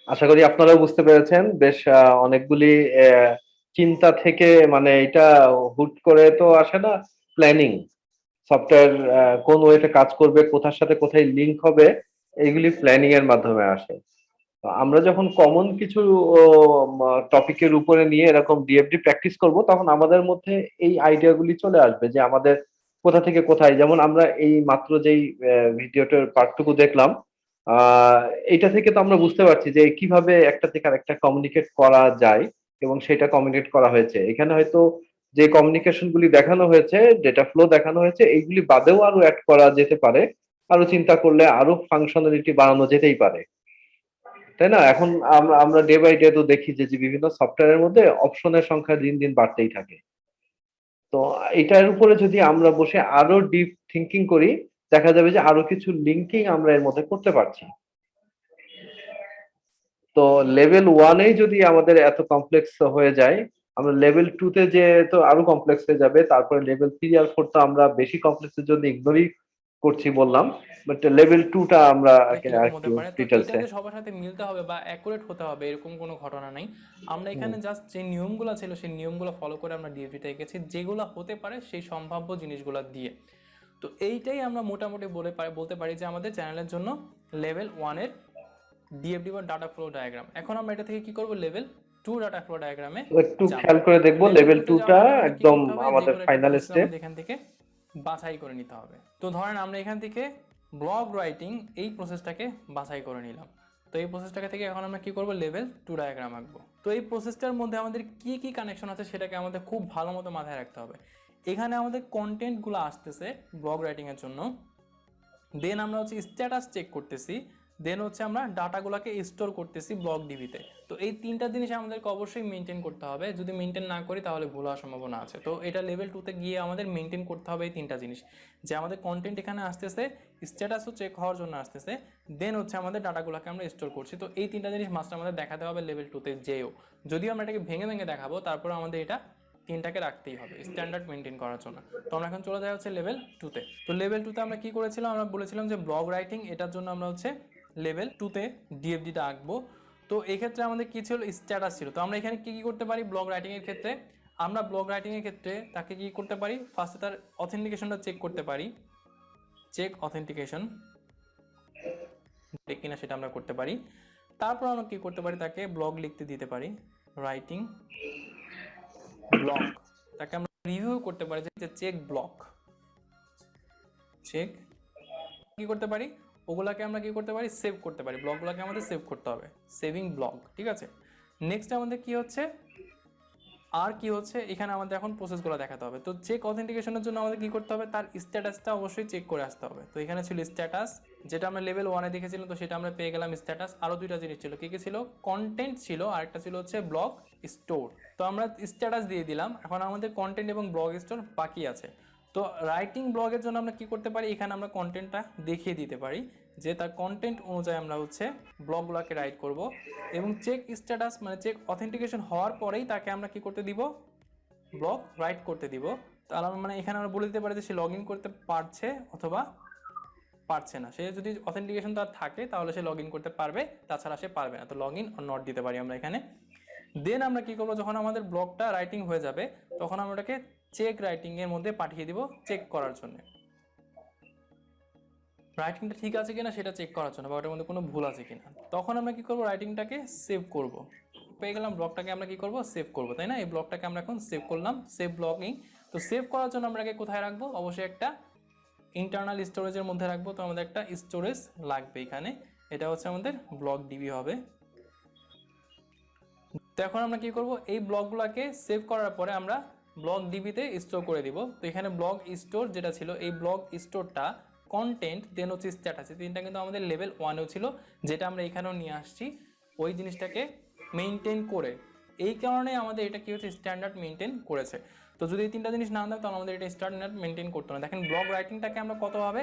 আশা করি আপনারাও বুঝতে পেরেছেন। বেশ অনেকগুলি চিন্তা থেকে, মানে এটা হুট করে তো আসে না, প্ল্যানিং, সফটওয়্যার কোন ওয়েতে কাজ করবে, কোথার সাথে কোথায় লিংক হবে, এইগুলি প্ল্যানিং এর মাধ্যমে আসে। তো আমরা যখন কমন কিছু টপিকের উপরে নিয়ে এরকম ডিএফডি প্র্যাকটিস করব, তখন আমাদের মধ্যে এই আইডিয়াগুলি চলে আসবে যে আমাদের কোথা থেকে কোথায়। যেমন আমরা এই মাত্র যেই ভিডিওটার পার্টটুকু দেখলাম, আহ এটা থেকে তো আমরা বুঝতে পারছি যে কিভাবে একটা থেকে আরেকটা কমিউনিকেট করা যায়, এবং সেটা কমিউনিকেট করা হয়েছে। এখানে হয়তো যে কমিউনিকেশন গুলি দেখানো হয়েছে, ডেটা ফ্লো দেখানো হয়েছে, এইগুলি বাদেও আরো অ্যাড করা যেতে পারে, আরো চিন্তা করলে আরো ফাংশনালিটি বাড়ানো যেতেই পারে, তাই না? এখন আমরা আমরা ডে বাই ডে তো দেখি যে বিভিন্ন সফটওয়্যারের মধ্যে অপশনের সংখ্যা দিন দিন বাড়তেই থাকে। তো এটার উপরে যদি আমরা বসে আরো ডিপ থিঙ্কিং করি, দেখা যাবে যে আরো কিছু লিঙ্কিং আমরা এর মধ্যে করতে পারছি। তো লেভেল 1 যদি আমাদের এত কমপ্লেক্স হয়ে যায়, আমরা লেভেল 2 তে যে তো আরো কমপ্লেক্স হয়ে যাবে। তারপরে লেভেল 3 আর 4 তো আমরা বেশি কমপ্লেক্সের জন্য ইগনোরই করছি বললাম, বাট লেভেল 2 টা আমরা কিরকম হতে একটু পারে। তো এটা ডিটেলসে। যে সবার সাথে মিলতে হবে বা অ্যাকুরেট হতে হবে এরকম কোনো ঘটনা নেই। আমরা এখানে জাস্ট যে নিয়মগুলো ছিল সেই নিয়মগুলো ফলো করে আমরা ডিএফডিটা এঁকেছি, যেগুলো হতে পারে সেই সম্ভাব্য জিনিসগুলো দিয়ে। তো এইটাই আমরা মোটামুটি বলতে পারি যে আমাদের চ্যানেলের জন্য লেভেল 1 এর ডিএফডি বা ডাটা ফ্লো ডায়াগ্রাম। এখন আমরা এটা থেকে কি করব, লেভেল 2 ডাটা ফ্লো ডায়াগ্রামে একটু যাব। খেয়াল করে দেখবো লেভেল লেভেল 2 তে 2 যাওয়ার টা আগে আমাদের কি একদম করতে হবে, আমাদের যেগুলো একটা ফাইনাল প্রসেস স্টেপ। আমাদের এখান থেকে বাছাই করে নিতে হবে। তো ধরেন আমরা এখান থেকে ব্লগ রাইটিং এই প্রসেসটাকে বাছাই করে নিলাম। তো এই প্রসেসটাকে থেকে এখন আমরা কি করব, লেভেল 2 ডায়াগ্রাম আঁকবো। তো এই প্রসেসটার মধ্যে আমাদের কি কি কানেকশন আছে সেটাকে আমাদের খুব ভালো মতো মাথায় রাখতে হবে। এখানে আমাদের কন্টেন্টগুলো আসতেছে ব্লগ রাইটিং এর জন্য, দেন আমরা হচ্ছে স্ট্যাটাস চেক করতেছি, দেন হচ্ছে আমরা ডাটাগুলোকে স্টোর করতেছি ব্লগ ডিবিতে। তো এই তিনটা জিনিস আমাদেরকে অবশ্যই মেনটেন করতে হবে, যদি মেনটেন না করি তাহলে ভুল হওয়ার সম্ভাবনা আছে। তো এটা লেভেল 2 তে গিয়ে আমাদের মেনটেন করতে হবে এই তিনটা জিনিস, যে আমাদের কন্টেন্ট এখানে আসতেছে, স্ট্যাটাসও চেক হওয়ার জন্য আসতেছে, দেন হচ্ছে আমাদের ডাটাগুলোকে আমরা স্টোর করছি। তো এই তিনটা জিনিস মাস্ট আমাদের দেখাতে হবে লেভেল 2 তে যেও। যদিও আমরা এটাকে ভেঙে ভেঙে দেখাবো, তারপরে আমাদের এটা তিনটাকে রাখতেই হবে স্ট্যান্ডার্ড মেনটেন করার জন্য। তো আমরা এখন চলে যাই হচ্ছে লেভেল 2 তে। তো লেভেল 2 তে আমরা কি করেছিলাম, আমরা বলেছিলাম যে ব্লগ রাইটিং, এটার জন্য আমরা হচ্ছে লেভেল 2 তে ডিএফডিটা আঁকবো। তো এই ক্ষেত্রে আমাদের কি ছিল, স্ট্যাটাস ছিল। তো আমরা এখানে কি কি করতে পারি, ব্লগ রাইটিং এর ক্ষেত্রে আমরা ব্লগ রাইটিং এর ক্ষেত্রে তাকে কি করতে পারি, ফার্স্টে তার অথেন্টিকেশনটা চেক করতে পারি, চেক অথেন্টিকেশন কিনা সেটা আমরা করতে পারি। তারপর আমরা কি করতে পারি, তাকে ব্লগ লিখতে দিতে পারি, রাইটিং ব্লগ। তাকে আমরা রিভিউ করতে পারি যে চেক ব্লগ, চেক কি করতে পারি, ওগুলাকে আমরা কি করতে পারি, সেভ করতে পারি, ব্লগগুলোকে আমাদের সেভ করতে হবে, সেভিং ব্লগ। ঠিক আছে, নেক্সট আমাদের কি হচ্ছে, আর কি হচ্ছে, এখানে আমাদের এখন প্রসেসগুলো দেখাতে হবে। তো চেক অথেন্টিকেশনের জন্য আমাদের কি করতে হবে, তার স্ট্যাটাসটা অবশ্যই চেক করে আসতে হবে। তো এখানে ছিল স্ট্যাটাস, যেটা আমরা লেভেল 1 এ দেখেছিলাম, তো সেটা আমরা পেয়ে গেলাম স্ট্যাটাস। আরো দুইটা জিনিস ছিল, কি কি ছিল, কন্টেন্ট ছিল, আরেকটা ছিল হচ্ছে ব্লগ স্টোর। তো আমরা স্ট্যাটাস দিয়ে দিলাম, এখন আমাদের কন্টেন্ট এবং ব্লগ স্টোর বাকি আছে। তো রাইটিং ব্লগের জন্য আমরা কি করতে পারি, এখানে আমরা কন্টেন্টটা দেখিয়ে দিতে পারি যে তার কন্টেন্ট অনুযায়ী আমরা হচ্ছে ব্লগগুলোকে রাইট করব। এবং চেক স্ট্যাটাস মানে চেক অথেন্টিকেশন হওয়ার পরেই তাকে আমরা কি করতে দিব, ব্লগ রাইট করতে দিব। তাহলে মানে এখানে আমরা বলে দিতে পারি যে সে লগ ইন করতে পারছে অথবা পারছে না, সে যদি অথেন্টিকেশন তার থাকে তাহলে সে লগ ইন করতে পারবে, তাছাড়া সে পারবে না। তো লগ ইন নট দিতে পারি আমরা এখানে। দেন আমরা কি করবো, যখন আমাদের ব্লকটা রাইটিং হয়ে যাবে তখন আমরা ওটাকে চেক রাইটিং এর মধ্যে পাঠিয়ে দিব চেক করার জন্য, রাইটিংটা ঠিক আছে কিনা সেটা চেক করার জন্য, বা ওটার মধ্যে কোনো ভুল আছে কিনা। তখন আমরা কি করব, রাইটিংটাকে সেভ করব। পেয়ে গেলাম ব্লকটাকে, আমরা কি করব, সেভ করব, তাই না? এই ব্লকটাকে আমরা এখন সেভ করলাম, সেভ ব্লকিং। তো সেভ করার জন্য আমরা কোথায় রাখবো, অবশ্যই একটা ইন্টারনাল স্টোরেজের মধ্যে রাখবো। তো আমাদের একটা স্টোরেজ লাগবে এখানে, এটা হচ্ছে আমাদের ব্লক ডিবি হবে। তো এখন আমরা কি করব, এই ব্লকগুলোকে সেভ করার পরে আমরা ব্লক ডিবিতে স্টোর করে দিব। তো এখানে ব্লক স্টোর যেটা ছিল, এই ব্লক স্টোরটা কন্টেন্ট দেন হচ্ছে স্ট্যাটাস, তিনটা কিন্তু আমাদের লেভেল 1-এও ছিল, যেটা আমরা এখানেও নিয়ে আসছি ওই জিনিসটাকে মেনটেন করে। এই কারণে আমাদের এটা কি হচ্ছে, স্ট্যান্ডার্ড মেনটেন করেছে। তো যদি এই তিনটা জিনিস না দেয় তাহলে আমাদের এটা স্ট্যান্ডার্ড মেনটেন করতে না। দেখেন ব্লক রাইটিংটাকে আমরা কতভাবে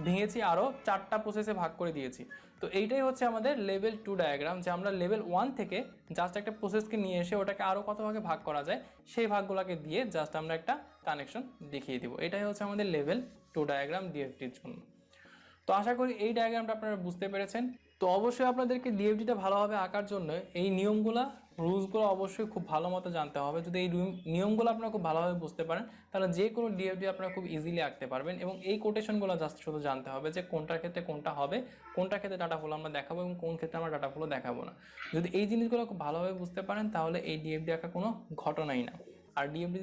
ভেঙেছি, আরও 4টা প্রসেসে ভাগ করে দিয়েছি। তো এইটাই হচ্ছে আমাদের লেভেল 2 ডায়াগ্রাম, যে আমরা লেভেল 1 থেকে জাস্ট একটা প্রসেসকে নিয়ে এসে ওটাকে আরও কত ভাগে ভাগ করা যায় সেই ভাগগুলোকে দিয়ে জাস্ট আমরা একটা কানেকশন দেখিয়ে দিব। এটাই হচ্ছে আমাদের লেভেল 2 ডায়াগ্রাম ডিএফটির জন্য। তো আশা করি এই ডায়াগ্রামটা আপনারা বুঝতে পেরেছেন। তো অবশ্যই আপনাদেরকে ডিএফডিটা ভালোভাবে আঁকার জন্য এই নিয়মগুলা, রুলসগুলো অবশ্যই খুব ভালো মতো জানতে হবে। যদি এই নিয়মগুলো আপনারা খুব ভালোভাবে বুঝতে পারেন তাহলে যে কোনো ডিএফডি আপনারা খুব ইজিলি আঁকতে পারবেন। এবং এই কোটেশনগুলো জাস্ট শুধু জানতে হবে যে কোনটার ক্ষেত্রে কোনটা হবে, কোনটার ক্ষেত্রে ডাটা ফ্লো আমরা দেখাবো এবং কোন ক্ষেত্রে আমরা ডাটা ফ্লো দেখাবো না। যদি এই জিনিসগুলো খুব ভালোভাবে বুঝতে পারেন তাহলে এই ডিএফডি আঁকা কোনো ঘটনাই না। আর ডিএফডি